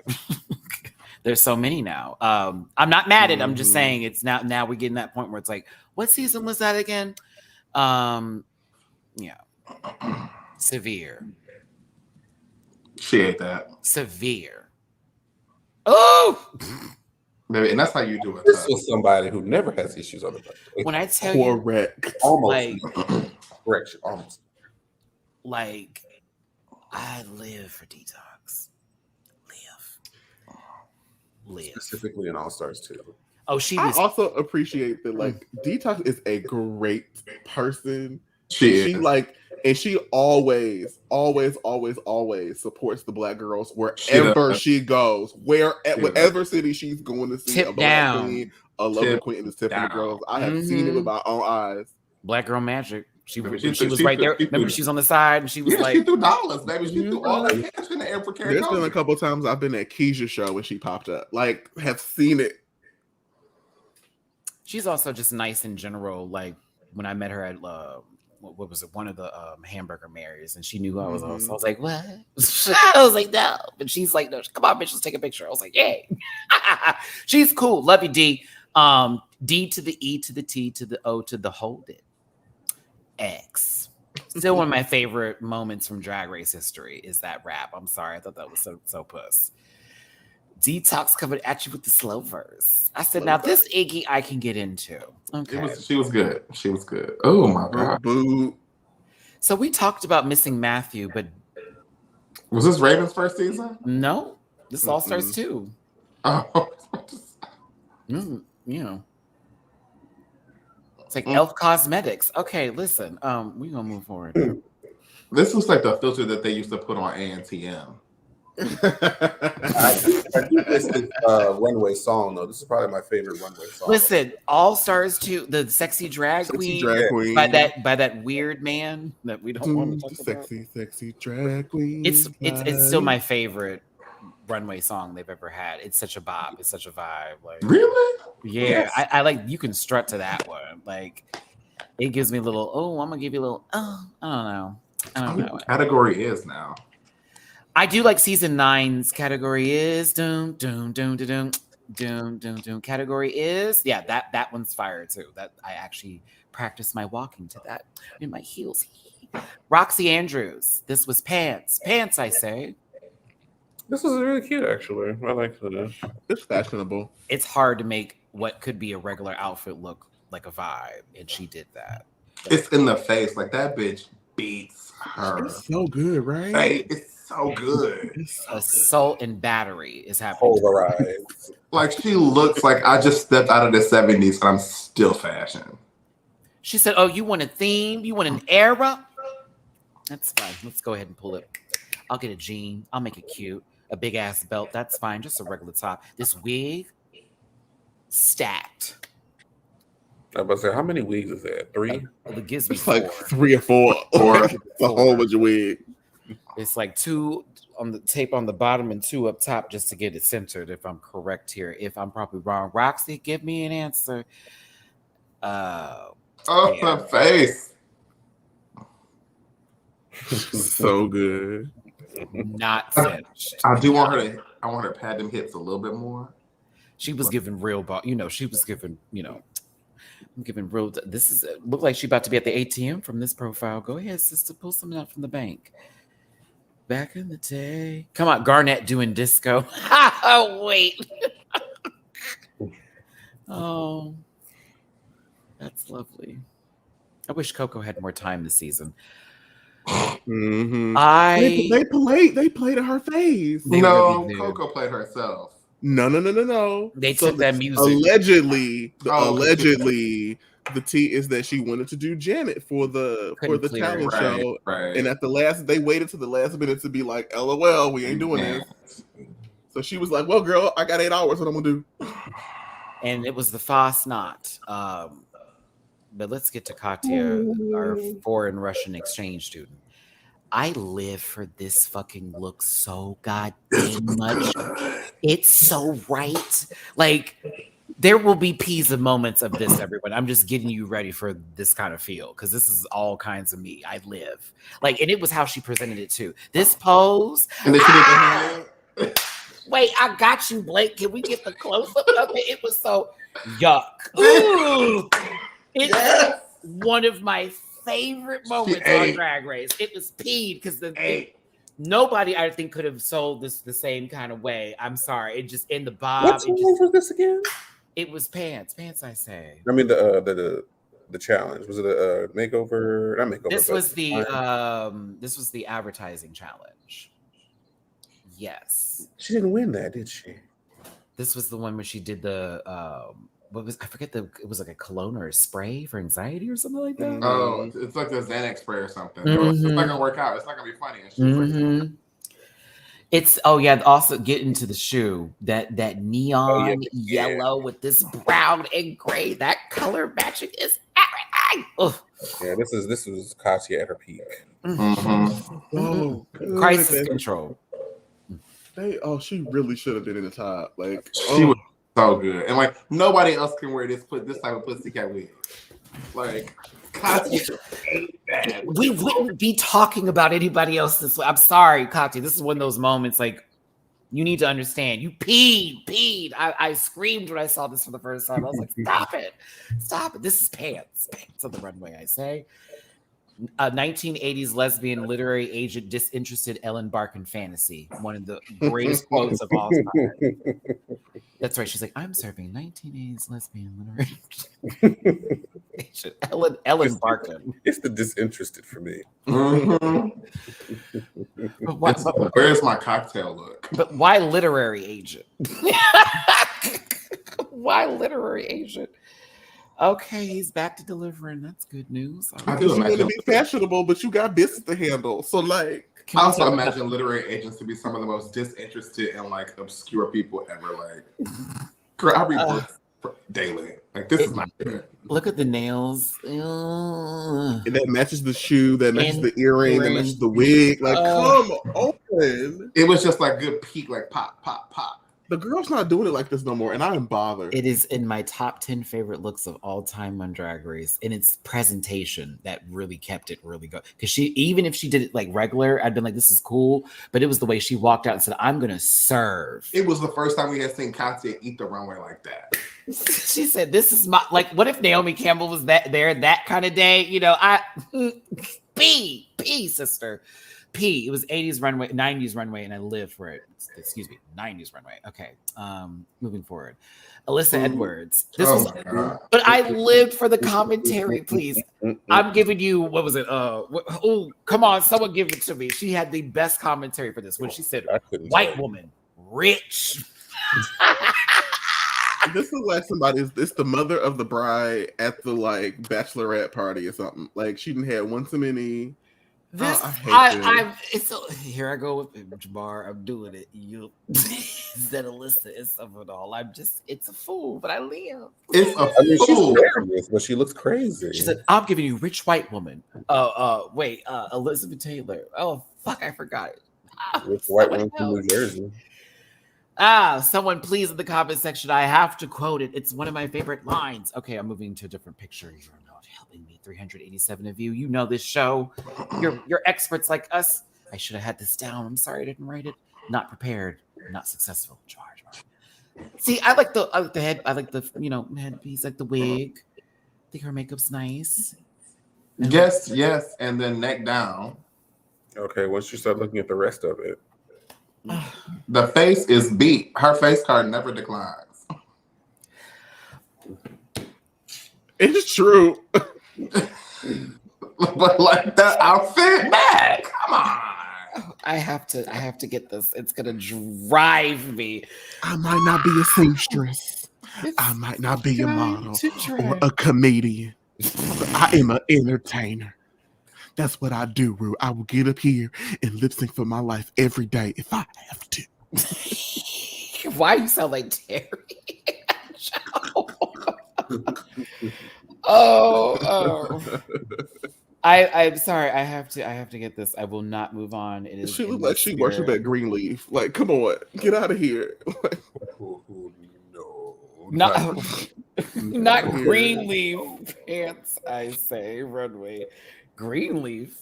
There's so many now. I'm not mad at it. I'm just saying it's now we're getting that point where it's like, what season was that again? Yeah. Severe. She ate that. Severe. Oh! And that's how you do it. This was somebody who never has issues on the bus. When I tell correct. Almost. Correction. Almost. Like, I live for Detox. Live. Specifically in All Stars 2. Oh, I also appreciate that like Detox is a great person. She like, and she always supports the Black girls wherever she goes. Whatever city she's going to see a Black queen, a local queen in the Tiffany girls. I have seen it with my own eyes. Black girl magic. She was right there. Remember, she's on the side, and she was like, she threw dollars, baby. She threw all that cash in the air for karaoke. There's been a couple times I've been at Keisha's show when she popped up. Like, have seen it. She's also just nice in general. Like when I met her at what was it? One of the Hamburger Marys, and she knew who I was. So I was like, what? I was like, no. But she's like, no, come on, bitch, let's take a picture. I was like, yay. She's cool. Love you, D. D to the E to the T to the O to the hold it. X. Still one of my favorite moments from Drag Race history is that rap. I'm sorry. I thought that was so puss. Detox coming at you with the slow verse. I said, now this Iggy I can get into. Okay. She was good. She was good. Oh my God. Boo. So we talked about missing Matthew, but was this Raven's first season? No. This All Stars 2. Oh. You know. It's like Elf Cosmetics. Okay, listen. We're gonna move forward. This was like the filter that they used to put on ANTM. I think this is Runway song though. This is probably my favorite Runway song. Listen, All Stars 2, the sexy drag Sexy queen, drag queen. by that weird man that we don't want to talk about. Sexy drag queen. It's still my favorite Runway song they've ever had. It's such a bop. It's such a vibe. Like, Really? yeah, Yes. I like, you can strut to that one. Like, it gives me a little, I'm gonna give you a little, I don't know. Category is now. I do like season 9's category is doom doom doom doom doom doom doom. Category is, yeah, that one's fire too. That I actually practiced my walking to that in my heels. Roxy Andrews, this was pants, I say. This was really cute, actually. I like this. It's fashionable. It's hard to make what could be a regular outfit look like a vibe, and she did that. It's in the face. Like, that bitch beats her. It's so good, right? Hey, it's so good. Assault and battery is happening. Polarized. Like, she looks like I just stepped out of the 70s and I'm still fashion. She said, "Oh, you want a theme? You want an era? That's fine. Let's go ahead and pull it. I'll get a jean. I'll make it cute. A big ass belt. That's fine. Just a regular top. This wig, stacked. I was about to say, how many wigs is that? 3? It gives me It's 4. like 3 or 4. Or a whole bunch of wig. It's like 2 on the tape on the bottom and 2 up top just to get it centered. If I'm correct here, if I'm probably wrong, Roxy, give me an answer. Oh, the face. So good. Not cinched. I do want her to. I want her to pad them hips a little bit more. She was giving real ball. She was giving. I'm giving real. This is look like she about to be at the ATM from this profile. Go ahead, sister, pull something out from the bank. Back in the day, come on, Garnett doing disco. Oh wait. Oh, that's lovely. I wish Coco had more time this season. Mm-hmm. They played at her face. No, really do. Coco played herself. No. They took that music. Allegedly, the tea is that she wanted to do Janet for the talent show, right. and they waited to the last minute to be like, "LOL, we ain't doing this." So she was like, "Well, girl, I got 8 hours. What I'm gonna do?" And it was the Foss knot. But let's get to Katya, our foreign Russian exchange student. I live for this fucking look so goddamn much. It's so right. Like, there will be Pisa moments of this, everyone. I'm just getting you ready for this kind of feel, because this is all kinds of me. I live. Like, and it was how she presented it too. This pose. And then she did the hand. Wait, I got you, Blake. Can we get the close-up of it? It was so yuck. Ooh. It's one of my favorite moments on Drag Race. It was peed because nobody, I think, could have sold this the same kind of way. I'm sorry. It just in the bob. What song was this again? It was pants, I say. I mean the challenge. Was it a makeover? Not makeover. This was the advertising challenge. Yes. She didn't win that, did she? This was the one where she did the it was like a cologne or a spray for anxiety or something like that. Oh, it's like the Xanax spray or something. It's not gonna work out. It's not gonna be funny. It's also get into the shoe. That neon yellow with this brown and gray. That color matching is everything. Ugh. Yeah, this was Katya at her peak. Oh, Crisis control. She really should have been in the top. Like, she was so good, and like nobody else can wear this type of pussycat wig. Like, Katya ate that. We wouldn't be talking about anybody else this way. I'm sorry, Katya. This is one of those moments. Like, you need to understand. You peed. I screamed when I saw this for the first time. I was like, stop it. This is pants on the runway. I say. 1980s lesbian literary agent disinterested Ellen Barkin fantasy. One of the greatest quotes of all time. That's right. She's like, I'm serving 1980s lesbian literary agent. Ellen Barkin. It's the disinterested for me. Where's my cocktail look? But why literary agent? Why literary agent? Okay, he's back to delivering. That's good news. Because you want to be fashionable, but you got business to handle. So, like, I also imagine literary agents to be some of the most disinterested and like obscure people ever. Like, girl, I read books daily. Like, this is my shit. Look at the nails. And that matches the shoe, that matches the earring, that matches the wig. Like, come on. It was just like good peak, like pop, pop, pop. The girl's not doing it like this no more, and I am bothered. It is in my top 10 favorite looks of all time on Drag Race, and it's presentation that really kept it really good. Because she, even if she did it like regular, I'd been like, "This is cool," but it was the way she walked out and said, "I'm gonna serve." It was the first time we had seen Katya eat the runway like that. She said, "This is my like." What if Naomi Campbell was there that kind of day? You know, P sister. P. It was 80s runway, 90s runway, and I lived for it. Excuse me, 90s runway. Okay. Moving forward. Alyssa Edwards. But I lived for the commentary, please. I'm giving you, what was it? Oh, come on, someone give it to me. She had the best commentary for this when she said, "White woman, rich." This is like it's the mother of the bride at the like bachelorette party or something. Like she didn't have one too many. This here I go with Jamar. I'm doing it. You instead of Alyssa, it's of it all. It's a fool, but I live. It's a fool. She's hilarious, but she looks crazy. She said, "I'm giving you rich white woman." Wait, Elizabeth Taylor. Oh fuck, I forgot it. Rich white woman from New Jersey. Someone please in the comment section. I have to quote it. It's one of my favorite lines. Okay, I'm moving to a different picture. You're not helping me. 387 of you. You know this show. You're experts like us. I should have had this down. I'm sorry I didn't write it. Not prepared. Not successful. Charge. See, I like the head. I like the headpiece, like the wig. I think her makeup's nice. Yes, and then neck down. Okay, once you start looking at the rest of it. The face is beat. Her face card never declines. It's true. But like that outfit, man, come on. I have to get this. It's gonna drive me. I might not be a seamstress. I might not be a model or a comedian. But I am an entertainer. That's what I do, Ru. I will get up here and lip sync for my life every day if I have to. Why you sound like Terry? I'm sorry. I have to get this. I will not move on. It is. She looked like she worshipped at Greenleaf. Like, come on, get out of here. No, not Greenleaf pants. I say Runway. Greenleaf.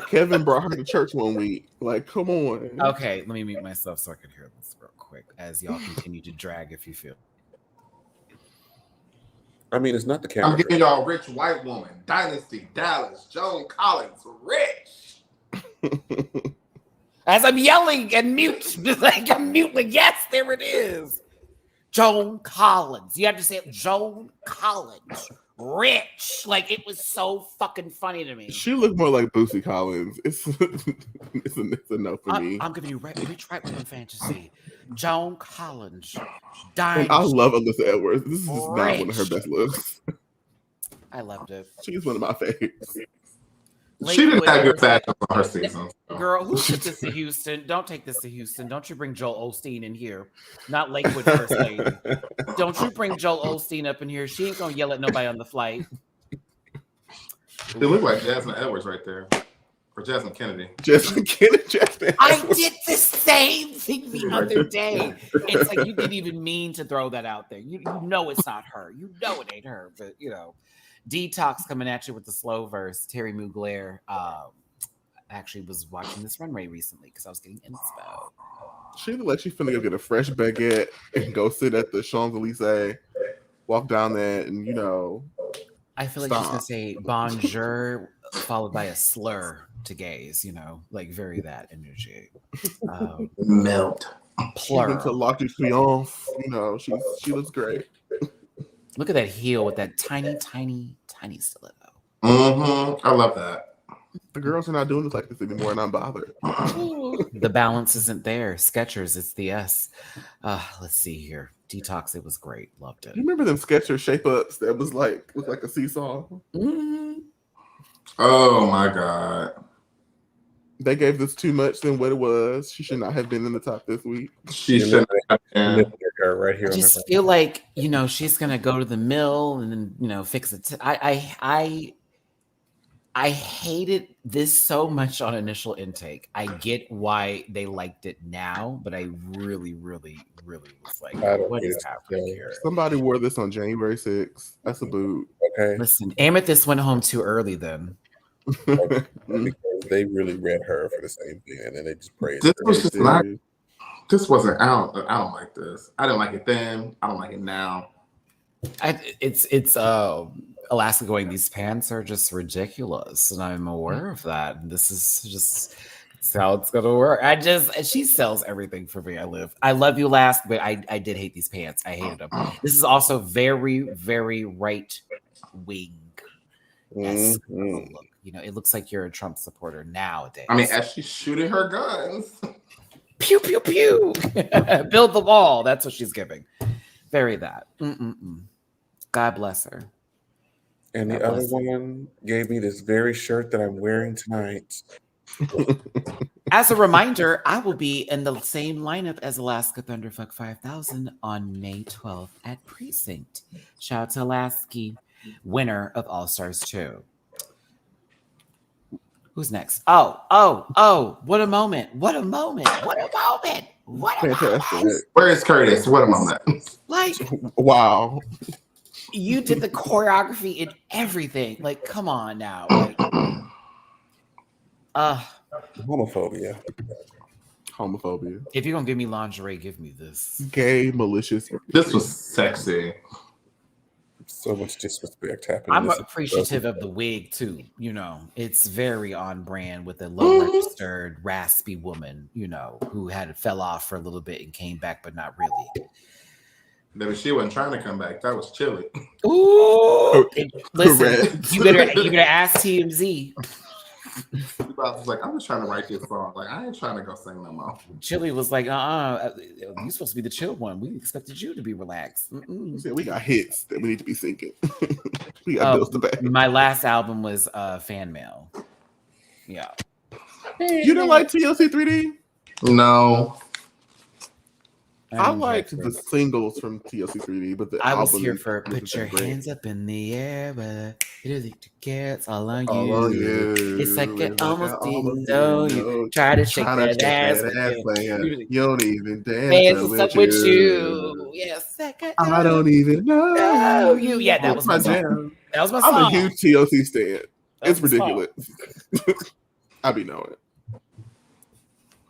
Kevin brought her to church one week. Like, come on. Okay, let me mute myself so I can hear this real quick as y'all continue to drag if you feel. I mean, it's not the camera. I'm giving y'all rich white woman, Dynasty, Dallas, Joan Collins, rich. As I'm yelling and mute, like I'm mute, like yes, there it is. Joan Collins. You have to say it, Joan Collins. Rich. Like it was so fucking funny to me. She looked more like Boosie Collins. It's a no for me. I'm giving you rich white woman fantasy. Joan Collins. And I love Alyssa Edwards. This is not one of her best looks. I loved it. She's one of my favorites. She didn't have good fashion on her season. Girl, who took this to Houston? Don't take this to Houston. Don't you bring Joel Osteen in here. Not Lakewood First Lady. Don't you bring Joel Osteen up in here. She ain't gonna yell at nobody on the flight. It looked like Jasmine Edwards right there. Or Jasmine Kennedy. Jasmine Kennedy. I did the same thing the other day. It's like you didn't even mean to throw that out there. You know it's not her. You know it ain't her, but you know. Detox coming at you with the slow verse. Terry Mugler actually was watching this runway recently because I was getting inspo. She looked like she's finna go get a fresh baguette and go sit at the Champs-Elysees, walk down there and, I feel like she's going to say bonjour followed by a slur to gays, like very that energy. Melt. Plural. To L'Arc de Triomphe, she looks great. Look at that heel with that tiny, tiny, tiny stiletto. I love that. The girls are not doing this like this anymore, and I'm bothered. The balance isn't there. Skechers, it's the S. Let's see here. Detox, it was great. Loved it. You remember them Skechers shape-ups that was looked like a seesaw? Oh, my God. They gave this too much than what it was. She should not have been in the top this week. She shouldn't have been. Look at her right here I on just the feel like, you know, she's gonna go to the mill and then, you know, fix it. I hated this so much on initial intake. I get why they liked it now, but I really, really, really was like, I don't what get is it. happening here? Somebody wore this on January 6th. That's a boot. Okay, Listen, Amethyst went home too early then. because they really read her for the same thing, and then they just praised This her. was just not. This wasn't. I don't like this. I didn't like it then. I don't like it now. It's Alaska going, these pants are just ridiculous, and I'm aware of that. And this is just how it's gonna work. She sells everything for me. I love you, Alaska, but I did hate these pants. I hated them. This is also very, very right wing. Yes, look. You know, it looks like you're a Trump supporter nowadays. I mean, as she's shooting her guns. Pew pew pew. Build the wall. That's what she's giving. Very that. God bless her. And the other one gave me this very shirt that I'm wearing tonight. As a reminder, I will be in the same lineup as Alaska Thunderfuck 5000 on May 12th at Precinct. Shout out to Alaska, winner of All Stars 2. Who's next? Oh, what a moment. What a moment. What a moment. What a moment. Where is Curtis? What a moment. Like, wow. You did the choreography and everything. Like, come on now. Like, Homophobia. If you're gonna give me lingerie, give me this. Gay, malicious. This was sexy. So much disrespect happening. I'm appreciative of the wig too. You know, it's very on brand with a low registered, raspy woman. You know, who fell off for a little bit and came back, but not really. Maybe she wasn't trying to come back. That was chilly. Ooh, listen, you better ask TMZ. I was like, I'm just trying to write this song. Like, I ain't trying to go sing no more. Chili was like, you're supposed to be the chill one. We expected you to be relaxed. We got hits that we need to be singing. We got bills to pay. My last album was Fan Mail. Yeah. You don't like TLC 3D? No. I liked the singles from TLC 3D, but the I was album here for Put Your Hands Up in the Air, but it is it's all on you. It's like it almost didn't know you. Try to shake that ass, you don't even dance up with you. Yes, I don't even know you. Yeah, that was my jam. That was my song. I'm a huge TLC stan. It's ridiculous. I be knowing.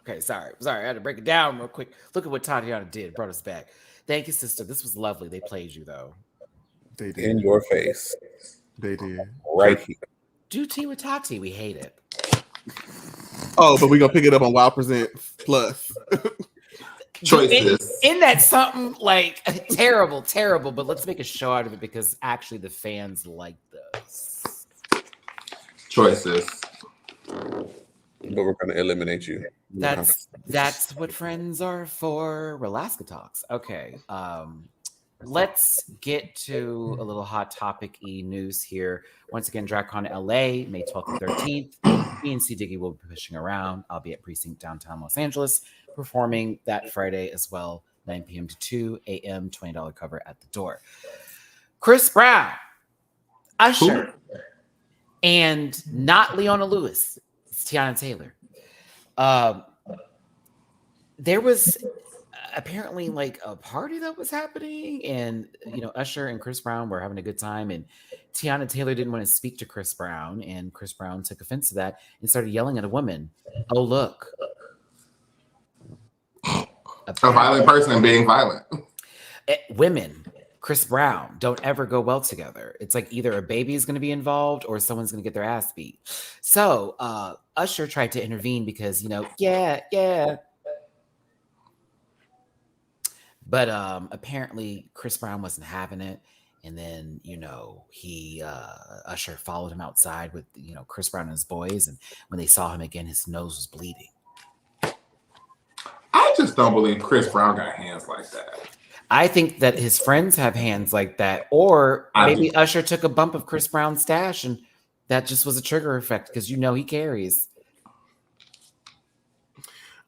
Okay, sorry. I had to break it down real quick. Look at what Tatiana did. Brought us back. Thank you, sister. This was lovely. They played you, though. They did. In your face. They did. Right here. Do tea with Tati. We hate it. Oh, but we're going to pick it up on Wild Presents Plus. Choices. In that something like terrible, but let's make a show out of it because actually the fans like this. Choices. But we're going to eliminate you. That's what friends are for. Alaska Talks. Okay. Let's get to a little hot topic-y news here. Once again, DragCon LA, May 12th and 13th. Me and C. Diggy will be pushing around. I'll be at Precinct downtown Los Angeles, performing that Friday as well, 9 p.m. to 2 a.m., $20 cover at the door. Chris Brown, Usher, and not Leona Lewis. It's Tiana Taylor. There was apparently like a party that was happening, and Usher and Chris Brown were having a good time, and Tiana Taylor didn't want to speak to Chris Brown, and Chris Brown took offense to that and started yelling at a woman. Oh, look. A violent person being violent. Women, Chris Brown, don't ever go well together. It's like either a baby is going to be involved or someone's going to get their ass beat. So Usher tried to intervene because, yeah. But apparently Chris Brown wasn't having it. And then, Usher followed him outside with, Chris Brown and his boys. And when they saw him again, his nose was bleeding. I just don't believe Chris Brown got hands like that. I think that his friends have hands like that. Or maybe Usher took a bump of Chris Brown's stash and that just was a trigger effect because he carries.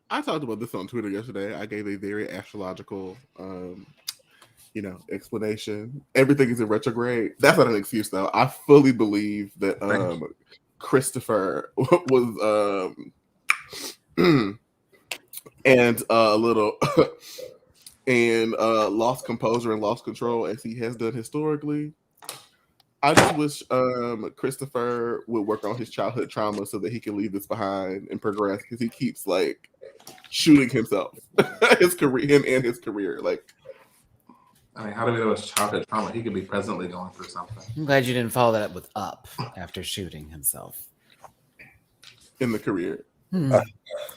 I talked about this on Twitter yesterday. I gave a very astrological, explanation. Everything is in retrograde. That's not an excuse, though. I fully believe that Christopher was and a little and lost composure and lost control as he has done historically. I just wish Christopher would work on his childhood trauma so that he can leave this behind and progress, because he keeps like shooting himself, him and his career. Like, I mean, how do we know it's childhood trauma? He could be presently going through something. I'm glad you didn't follow that up with Up after shooting himself in the career.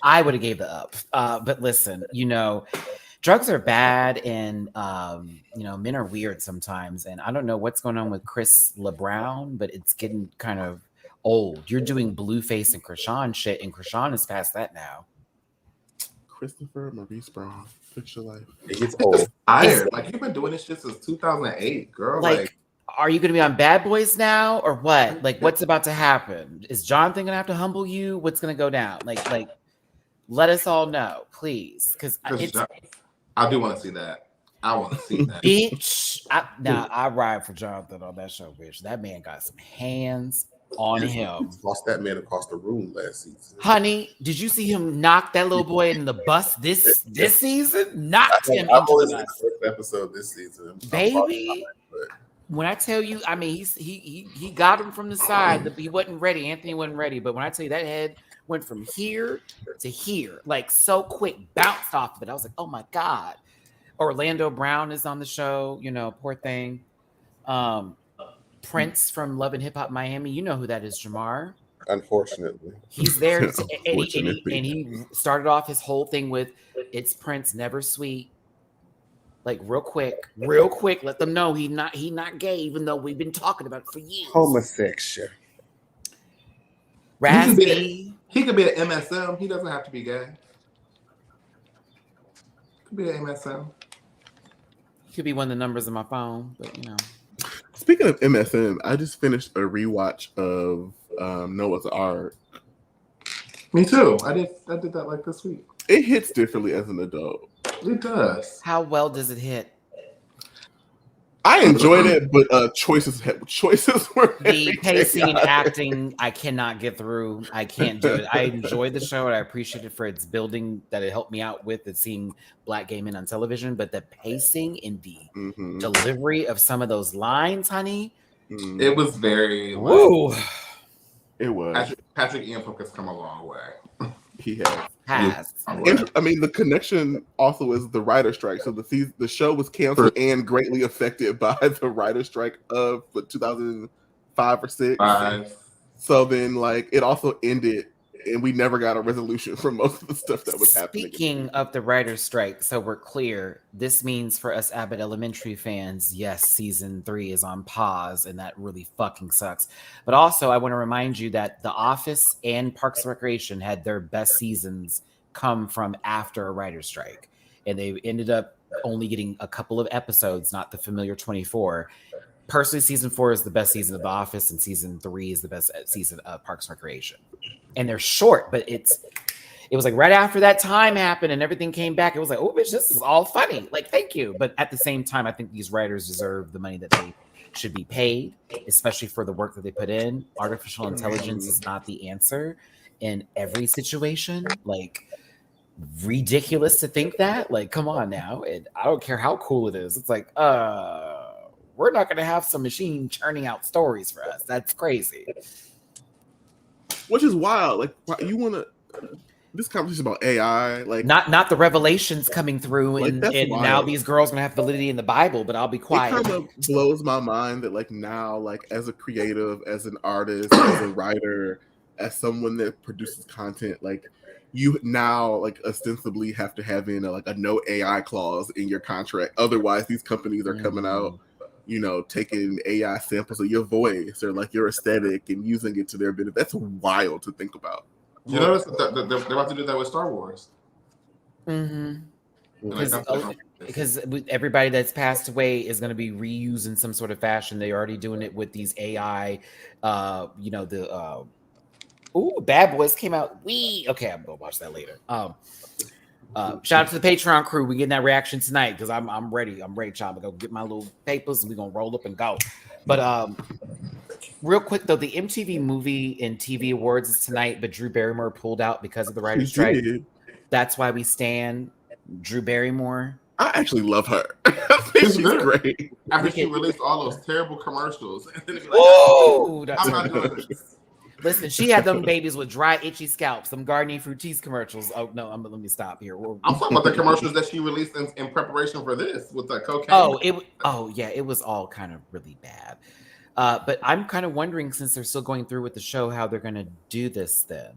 I would have gave the Up, but listen, drugs are bad, and men are weird sometimes, and I don't know what's going on with Chris LeBrown, but it's getting kind of old. You're doing Blueface and Krishan shit, and Krishan is past that now. Christopher Maurice Brown, fix your life. It's old. Tired. Like, you've been doing this shit since 2008, girl. Like, are you going to be on Bad Boys now, or what? Like, what's about to happen? Is Jonathan going to have to humble you? What's going to go down? Like, let us all know, please, because I do want to see that. I want to see that. Bitch, I ride for Jonathan on that show, bitch. That man got some hands on him. Lost that man across the room last season. Honey, did you see him knock that little boy in the bus this season? Knocked him into the bus. First episode this season, baby. When I tell you, I mean, he got him from the side. He wasn't ready. Anthony wasn't ready. But when I tell you that head went from here to here, like so quick, bounced off of it. I was like, oh my God. Orlando Brown is on the show, poor thing. Prince from Love and Hip Hop Miami, you know who that is, Jamar. Unfortunately. He's there, and he started off his whole thing with, it's Prince, never sweet. Like real quick, let them know he not gay, even though we've been talking about it for years. Homosexual. Raspy. He could be an MSM. He doesn't have to be gay. Could be an MSM. He could be one of the numbers in my phone, but Speaking of MSM, I just finished a rewatch of Noah's Ark. Me too. I did that like this week. It hits differently as an adult. It does. How well does it hit? I enjoyed it, but choices were the pacing and acting. I cannot get through. I can't do it. I enjoyed the show, and I appreciate it for its building that it helped me out with. It's seeing Black gay men on television, but the pacing and the delivery of some of those lines, honey, it was very. Woo. It was. Patrick Ian Polk has come a long way. He has. And, I mean, the connection also is the writer strike. So the show was canceled and greatly affected by the writer strike of 2005 or 6. 5. So then, like, it also ended, and we never got a resolution for most of the stuff that was happening. Speaking of the writer's strike, so we're clear, this means for us Abbott Elementary fans, yes, season 3 is on pause, and that really fucking sucks. But also, I want to remind you that The Office and Parks and Recreation had their best seasons come from after a writer's strike, and they ended up only getting a couple of episodes, not the familiar 24. Personally, season 4 is the best season of The Office, and season 3 is the best season of Parks and Recreation. And they're short, but it was like right after that time happened and everything came back. It was like, oh, bitch, this is all funny. Like, thank you. But at the same time, I think these writers deserve the money that they should be paid, especially for the work that they put in. Artificial intelligence is not the answer in every situation. Like, ridiculous to think that. Like, come on now. And I don't care how cool it is. It's like, we're not going to have some machine churning out stories for us. That's crazy. Which is wild. Like, you want to this conversation about AI, like not the revelations coming through, like, and now these girls are gonna have validity in the Bible. But I'll be quiet. It kind of blows my mind that, like, now, like, as a creative, as an artist, as a writer, as someone that produces content, like, you now, like, ostensibly have to have in a no AI clause in your contract. Otherwise, these companies are coming out, taking AI samples of your voice or like your aesthetic and using it to their benefit. That's wild to think about. You notice that they're about to do that with Star Wars. Because everybody that's passed away is going to be reused in some sort of fashion. They're already doing it with these AI, Ooh, Bad Boys came out. Okay, I'm gonna watch that later. Shout out to the Patreon crew. We getting that reaction tonight because I'm ready. I'm ready, child. I'm gonna go get my little papers and we're gonna roll up and go. But real quick though, the MTV Movie and TV Awards is tonight, but Drew Barrymore pulled out because of the writer's strike. That's why we stand Drew Barrymore. I actually love her. I think she's great. After she released all those terrible commercials. And then Ooh, I'm not doing this. Listen, she had them babies with dry, itchy scalps, some Garnier Fructis commercials. Oh, no, let me stop here. I'm talking about the commercials that she released in preparation for this with the cocaine. Yeah, it was all kind of really bad. But I'm kind of wondering, since they're still going through with the show, how they're going to do this then.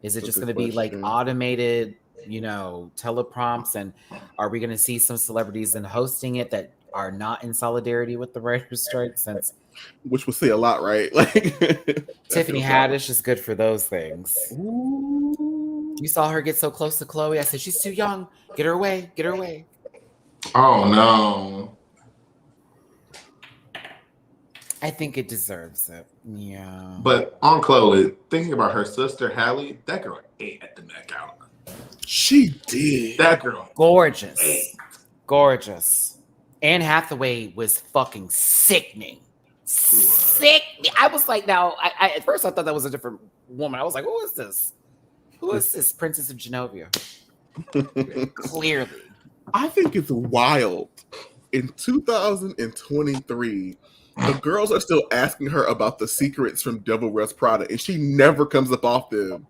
Is it just going to be like automated, teleprompts? And are we going to see some celebrities in hosting it that are not in solidarity with the writer's strike? Which will say a lot, right? Like Tiffany Haddish is good for those things. Ooh. You saw her get so close to Chloe. I said, she's too young. Get her away. Get her away. Oh, no. I think it deserves it. Yeah. But on Chloe, thinking about her sister, Hallie, that girl ate at the neck out. She did. That girl. Gorgeous. Ate. Gorgeous. Anne Hathaway was fucking sickening. Sickening. I was like, now, I at first I thought that was a different woman. I was like, who is this? Who is this Princess of Genovia? Clearly. I think it's wild. In 2023, the girls are still asking her about the secrets from Devil Wears Prada, and she never comes up off them.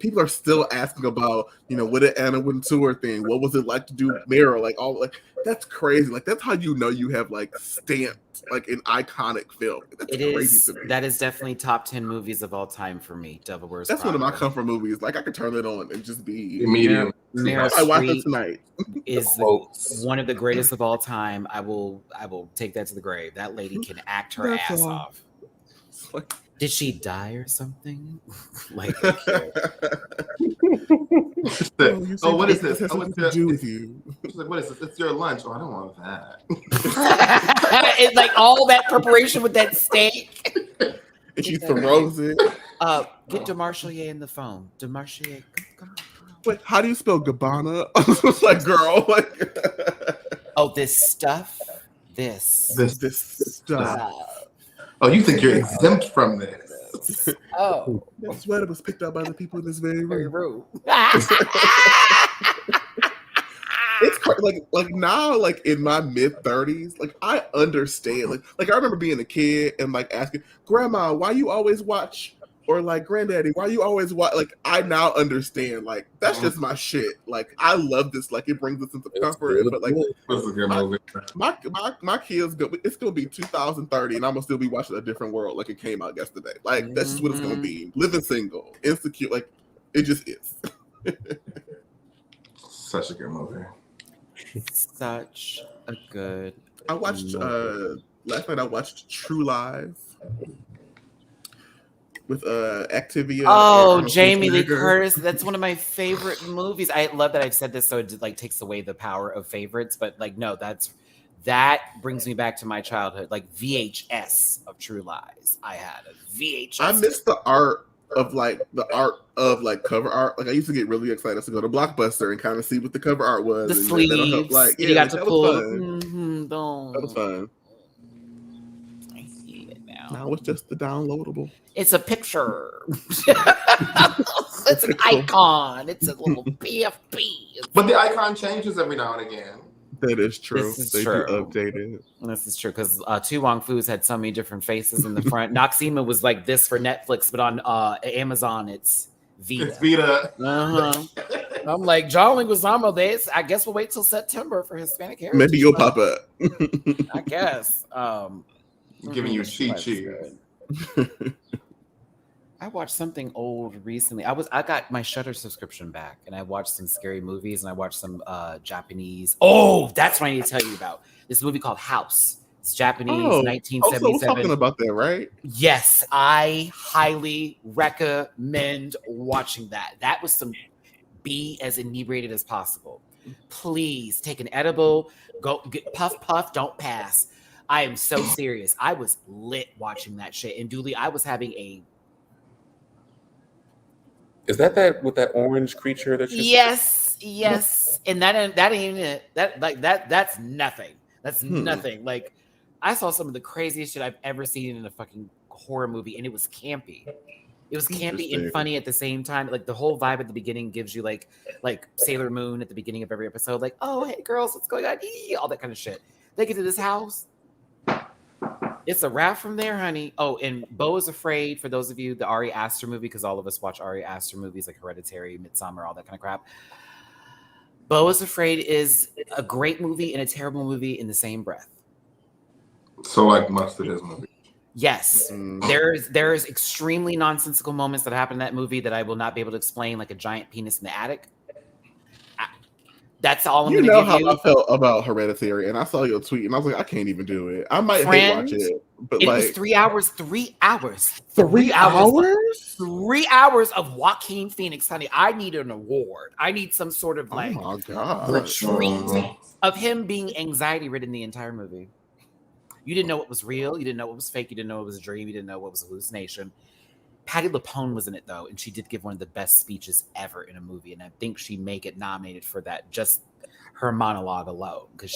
People are still asking about, what did Anna Wintour think? What was it like to do Meryl? Like, all like that's crazy. Like, that's how you know you have like stamped like an iconic film. That's crazy to me. That is definitely top 10 movies of all time for me. Devil Wears Prada. That's one of my comfort movies. Like, I could turn it on and just be immediate. I watch it tonight. Is one of the greatest of all time. I will take that to the grave. That lady can act her ass off. Did she die or something? Like, okay. What is this? What's to do with you? She's like, what is this? It's your lunch. Oh, I don't want that. It's like all that preparation with that steak. And she throws it. Get DeMarchelier in the phone. DeMarchelier, come on. Wait, how do you spell Gabbana? I was like, girl, like. This stuff. This stuff. Oh, you think you're exempt from this? Oh, that sweater was picked up by the people in this very room. It's like now, like in my mid-30s, like I understand. Like I remember being a kid and like asking, Grandma, why you always watch? Or like, Granddaddy, why you always watch? Like, I now understand. Like, that's just my shit. Like, I love this. Like, it brings a sense of comfort. But like, my kids go. It's gonna be 2030, and I'm gonna still be watching A Different World like it came out yesterday. Like, that's just what it's gonna be. Living single, insecure. Like, it just is. Such a good movie. Such a good. I watched last night. I watched True Lies. With Activia. Oh, Jamie Lee Curtis. That's one of my favorite movies. I love that I've said this, so it like takes away the power of favorites. But like, no, that brings me back to my childhood. Like VHS of True Lies. I had a VHS. I miss the art of cover art. Like I used to get really excited to go to Blockbuster and kind of see what the cover art was. The sleeves. Like, you got to pull. That was fun. Now it's just the downloadable. It's a picture. It's an icon. It's a little PFP. But the icon changes every now and again. That is true. This is true. Updated. This is true because Tu Wong Fu's had so many different faces in the front. Noxema was like this for Netflix, but on Amazon it's Vita. It's Vita. I'm like, John Leguizamo this. I guess we'll wait till September for Hispanic heritage. Maybe you'll pop up. I guess. Giving you cheat sheets. I watched something old recently. I got my Shudder subscription back, and I watched some scary movies, and I watched some Japanese. Oh, that's what I need to tell you about. This movie called House. It's Japanese, 1977. So we're talking about that, right? Yes, I highly recommend watching that. That was some be as inebriated as possible. Please take an edible. Go get puff, don't pass. I am so serious. I was lit watching that shit. And Dooley, I was having Is that with that orange creature that you? Yes, and that ain't it. That's nothing. That's nothing. Like, I saw some of the craziest shit I've ever seen in a fucking horror movie, and it was campy. It was campy and funny at the same time. Like, the whole vibe at the beginning gives you like Sailor Moon at the beginning of every episode. Like, oh hey girls, what's going on? All that kind of shit. They get to this house. It's a wrap from there, honey. Oh, and Beau is Afraid, for those of you, the Ari Aster movie, because all of us watch Ari Aster movies like Hereditary, Midsommar, all that kind of crap. Beau is Afraid is a great movie and a terrible movie in the same breath. So like Mustard is movie. Yes. There's extremely nonsensical moments that happen in that movie that I will not be able to explain, like a giant penis in the attic. That's all I'm going to give you. You know how I felt about Hereditary, and I saw your tweet, and I was like, I can't even do it. I might hate watch it, but it like was 3 hours. 3 hours. 3 hours. 3 hours of Joaquin Phoenix, honey. I need an award. I need some sort of like oh my God. retreat of him being anxiety ridden the entire movie. You didn't know what was real. You didn't know what was fake. You didn't know what was a dream. You didn't know what was a hallucination. Patti LuPone was in it, though, and she did give one of the best speeches ever in a movie, and I think she may get nominated for that, just her monologue alone, because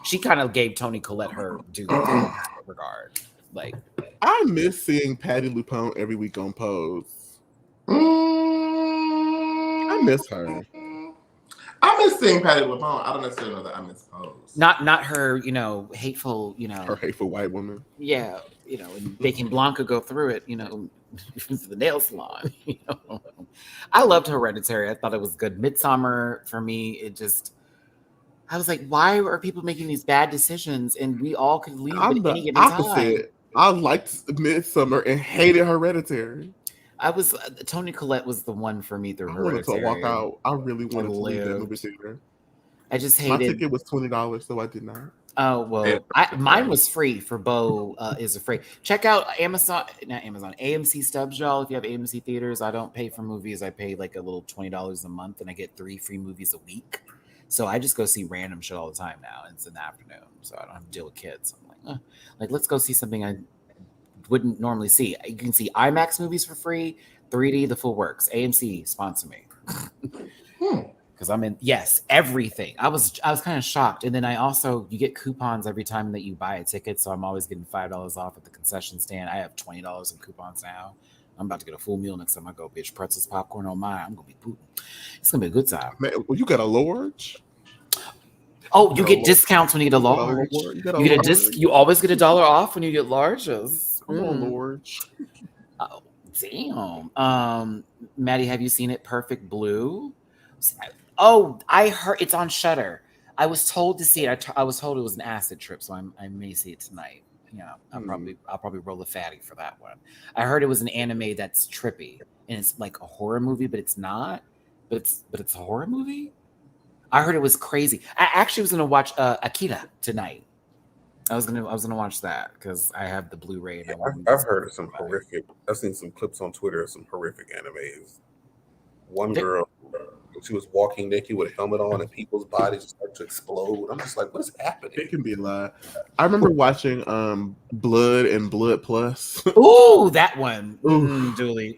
she kind of gave Toni Collette her due in that regard. Like, I miss seeing Patti LuPone every week on Pose. I miss her. I miss seeing Patti LuPone. I don't necessarily know that I miss Pose. Not her, hateful, her hateful white woman. Yeah, and making Blanca go through it, the nail salon. I loved Hereditary. I thought it was good. Midsommar, for me, I was like, why are people making these bad decisions? And we all could leave at any given time. I liked Midsommar and hated Hereditary. Toni Collette was the one for me through Hereditary. I wanted to walk out. I really wanted to leave that movie theater. I just hated. My ticket was $20, so I did not. Oh well, mine was free for Beau is Afraid. Check out AMC Stubs, y'all. If you have AMC theaters, I don't pay for movies. I pay like a little $20 a month, and I get 3 free movies a week. So I just go see random shit all the time now. It's in the afternoon, so I don't have to deal with kids. I'm like, let's go see something I wouldn't normally see. You can see IMAX movies for free, 3D, the full works. AMC, sponsor me. Because I'm in, everything. I was kind of shocked. And then you get coupons every time that you buy a ticket. So I'm always getting $5 off at the concession stand. I have $20 in coupons now. I'm about to get a full meal next time I go, bitch. Pretzels, popcorn on mine. I'm going to be pooping. It's going to be a good time. Man, well, you got a large? Oh, you get discounts when you get a large. You always get $1 off when you get larges. I'm on large. Oh, damn. Matty, have you seen it? Perfect Blue? Oh, I heard it's on Shudder. I was told to see it. I was told it was an acid trip, so I may see it tonight. I'll probably roll a fatty for that one. I heard it was an anime that's trippy, and it's like a horror movie, but it's not. But it's a horror movie. I heard it was crazy. I actually was gonna watch Akira tonight. I was gonna watch that because I have the Blu-ray. And I've heard of some horrific. I've seen some clips on Twitter of some horrific animes. One girl, she was walking naked with a helmet on, and people's bodies start to explode. I'm just like, what is happening? It can be a lie. I remember watching Blood and Blood Plus. Ooh, that one. Julie.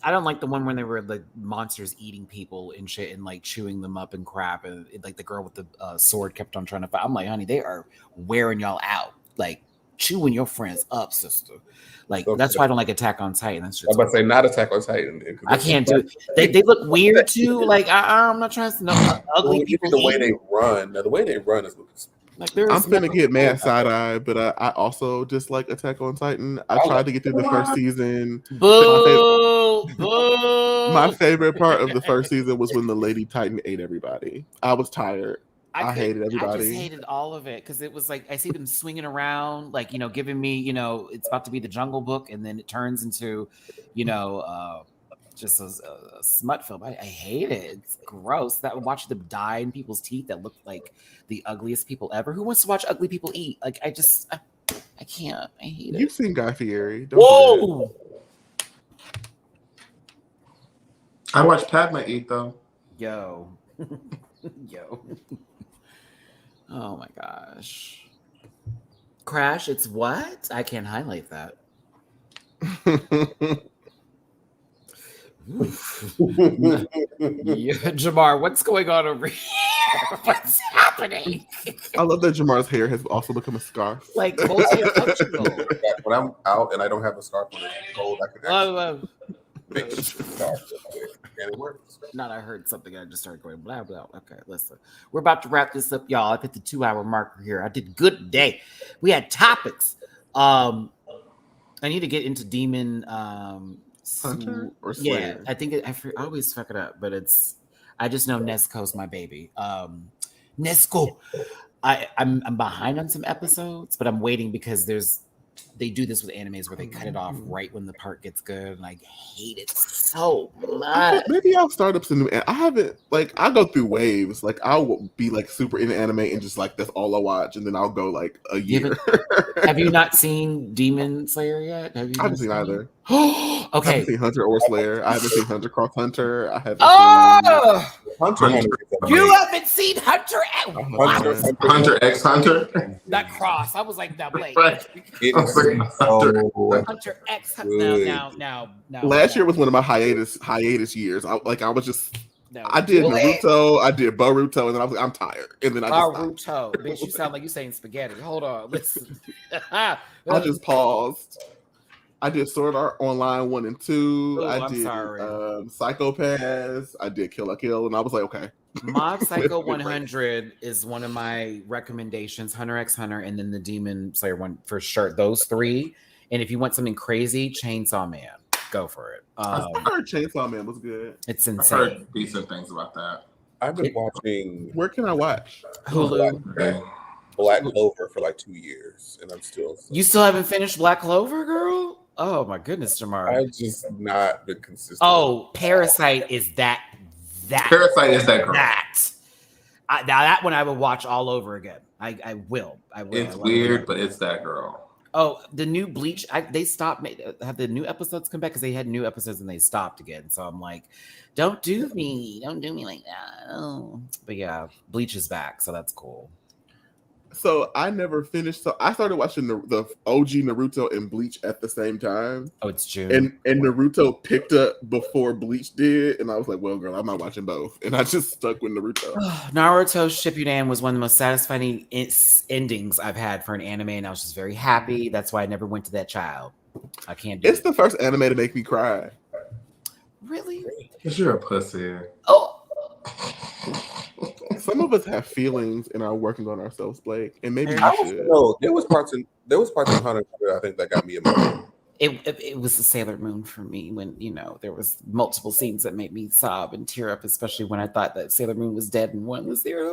I don't like the one when they were like monsters eating people and shit and like chewing them up and crap, and like the girl with the sword kept on trying to fight. I'm like, honey, they are wearing y'all out, like chewing your friends up, sister. Like that's why I don't like Attack on Titan. That's just I'm about to say not Attack on Titan. I can't do it. They look weird too. Like I'm not trying to know ugly people. The way they run. Now the way they run is like I'm gonna get mad side eye, but I also dislike Attack on Titan. I tried to get through the first season. Boo! My favorite part of the first season was when the Lady Titan ate everybody. I was tired. I hated everybody. I just hated all of it because it was like I see them swinging around, like giving me, it's about to be the Jungle Book, and then it turns into, just a smut film. I hate it. It's gross. That watching them die in people's teeth that look like the ugliest people ever. Who wants to watch ugly people eat? Like I can't. I hate it. You've seen Guy Fieri. Whoa! I watched Padma eat though. Yo. Oh my gosh. Crash, it's what? I can't highlight that. Jamar, what's going on over here? What's happening? I love that Jamar's hair has also become a scarf. Like multifunctional. When I'm out and I don't have a scarf on, it's cold. I can actually make a scarf real quick, and it works. Not I heard something. I just started going blah blah. Okay, listen. We're about to wrap this up, y'all. I've hit the 2-hour marker here. I did good today. We had topics. I need to get into Demon Hunter or Slayer? Yeah, I think I always fuck it up, but I just know Nesco's my baby. Nesco. I'm behind on some episodes, but I'm waiting because they do this with animes where they cut it off right when the part gets good, and I hate it so much. Maybe I'll start up some new. I haven't I go through waves. Like I'll be like super into anime and just like that's all I watch, and then I'll go like a year. Have you not seen Demon Slayer yet? I haven't seen either. Okay. I haven't seen Hunter or Slayer. I haven't seen Hunter Cross Hunter. I haven't Hunter. You haven't seen Hunter X Hunter X Hunter? Not Cross. I was like, now Blake. It is Hunter X. Now. Last year was one of my hiatus years. I was just. No. I did Naruto, I did Boruto, and then I was like, I'm tired. And then I just Naruto. Bitch, you sound like you saying spaghetti. Hold on. Listen. I just paused. I did Sword Art Online 1 and 2. Ooh, I did Psychopaths. I did Kill la Kill, and I was like, okay. Mob Psycho 100 is one of my recommendations. Hunter x Hunter, and then the Demon Slayer one for sure. Those three. And if you want something crazy, Chainsaw Man. Go for it. I heard Chainsaw Man was good. It's insane. I heard decent things about that. I've been watching. Where can I watch? Hulu. Black Clover for like 2 years, and I'm still. You still haven't finished Black Clover, girl? Oh my goodness, Jamar. I've just not been consistent. Oh, Parasite is that. Parasite is that girl. Now that one I will watch all over again. I will. It's weird, but it's that girl. Oh, the new Bleach. They stopped. Have the new episodes come back? Because they had new episodes and they stopped again. So I'm like, don't do me like that. Oh. But yeah, Bleach is back, so that's cool. So I never finished. So I started watching the OG Naruto and Bleach at the same time. Oh, it's June. And Naruto picked up before Bleach did, and I was like, well, girl, I'm not watching both. And I just stuck with Naruto. Naruto Shippuden was one of the most satisfying endings I've had for an anime, and I was just very happy. That's why I never went to that child. I can't do it. It's the first anime to make me cry. Really? Because you're a pussy. Oh. Some of us have feelings and are working on ourselves, Blake, and maybe I you should. know there was parts in Hunter I think that got me emotional. It was the Sailor Moon for me when there was multiple scenes that made me sob and tear up, especially when I thought that Sailor Moon was dead and one was there.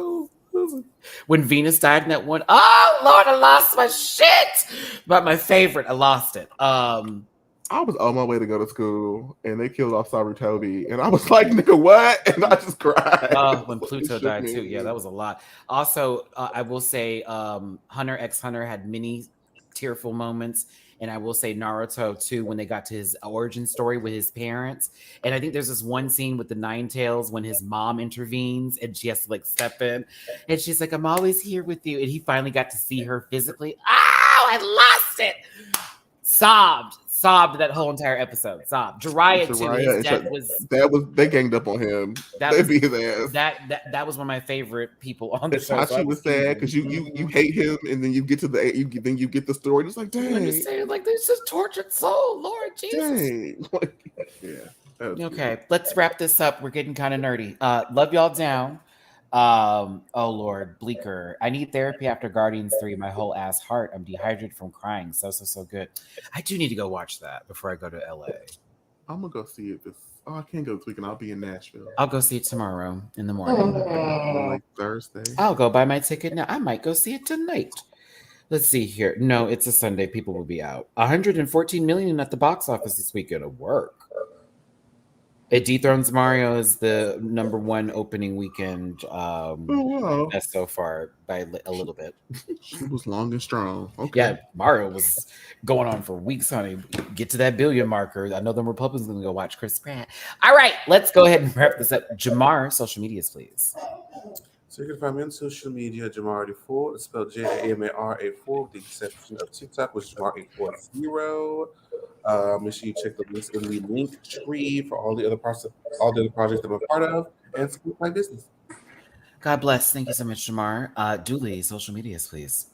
When Venus died in that one, oh Lord, I lost my shit. But my favorite, I lost it. I was on my way to go to school, and they killed off Sarutobi, and I was like, "Nigga, what?" And I just cried. When Pluto died too, yeah, that was a lot. Also, I will say, Hunter x Hunter had many tearful moments, and I will say Naruto too when they got to his origin story with his parents. And I think there's this one scene with the Nine Tails when his mom intervenes and she has to step in, and she's like, "I'm always here with you," and he finally got to see her physically. Oh, I lost it. Sobbed that whole entire episode. Sobbed. Jiraiya too. They ganged up on him. They beat his ass. That was one of my favorite people on the show. Itachi was sad because you hate him, and then you get to you get the story. It's like, dang. I'm just saying, there's this tortured soul, Lord Jesus. Dang. Yeah. Okay, let's wrap this up. We're getting kind of nerdy. Love y'all down. Oh Lord, Bleaker. I need therapy after Guardians 3. My whole ass heart. I'm dehydrated from crying. So good. I do need to go watch that before I go to LA. I'm gonna go see it I can't go this weekend. I'll be in Nashville. I'll go see it tomorrow in the morning. Like Thursday. I'll go buy my ticket now. I might go see it tonight. Let's see here. No, it's a Sunday. People will be out. 114 million at the box office this weekend. It'll work. It dethrones Mario as the #1 opening weekend. That's so far by a little bit. It was long and strong. Okay. Yeah, Mario was going on for weeks, honey. Get to that billion marker. I know the Republicans are going to go watch Chris Pratt. All right, let's go ahead and wrap this up. Jamar, social medias, please. So you can find me on social media, Jamar84. It's spelled JAMAR84 with the exception of TikTok, which is Jamar840. Make sure you check the links in the link tree for all the other projects that I'm a part of, and support my business. God bless. Thank you so much, Jamar. Dooley, social medias, please.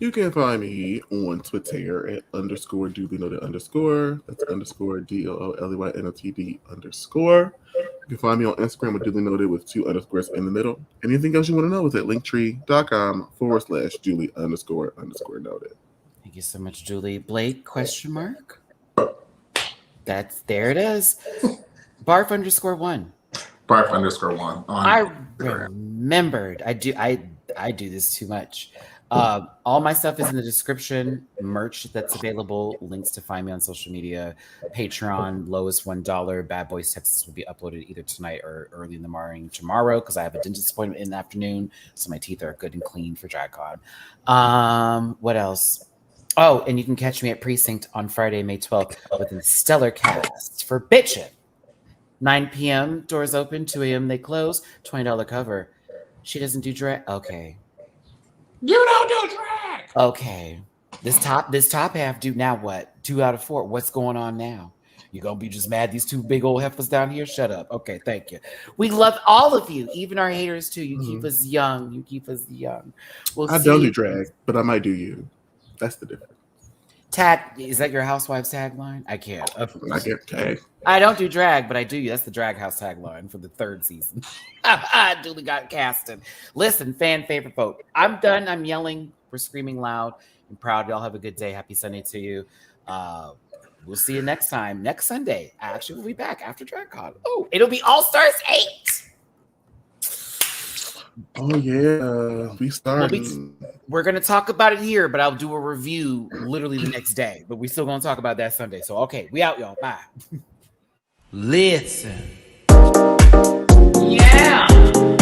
You can find me on Twitter at _dulynoted_. That's _DOOLEYNOTD_. You can find me on Instagram with Duly Noted with 2 underscores in the middle. Anything else you want to know is at linktree.com/Julie__noted. Thank you so much, Julie. Blake, question mark? There it is. Barf_1. Barf_1 on I Instagram. remembered. I do this too much. All my stuff is in the description. Merch that's available. Links to find me on social media. Patreon, lowest $1. Bad Boys Texas will be uploaded either tonight or early in the morning tomorrow because I have a dentist appointment in the afternoon, so my teeth are good and clean for DragCon. What else? Oh, and you can catch me at Precinct on Friday, May 12th with a stellar cast for Bitchin'. 9 p.m. doors open, 2 a.m. they close. $20 cover. She doesn't do drag. Okay. You don't do drag. Okay. This top half do now what? 2 out of 4. What's going on now? You gonna be just mad these 2 big old heifers down here? Shut up. Okay, thank you. We love all of you, even our haters too. You keep us young. You keep us young. I don't do drag, but I might do you. That's the difference. Tag, is that your housewife's tagline? I can't. I get tag. I don't do drag, but I do you. That's the Drag House tagline for the 3rd season. I duly got casted. Listen, fan favorite vote. I'm done. I'm yelling. We're screaming loud. I'm proud. Y'all have a good day. Happy Sunday to you. We'll see you next time. Next Sunday. Actually, we'll be back after DragCon. Oh, it'll be All Stars 8. Oh yeah, we started. We're gonna talk about it here, but I'll do a review literally the next day. But we're still gonna talk about that Sunday. So okay, we out, y'all. Bye. Listen. Yeah.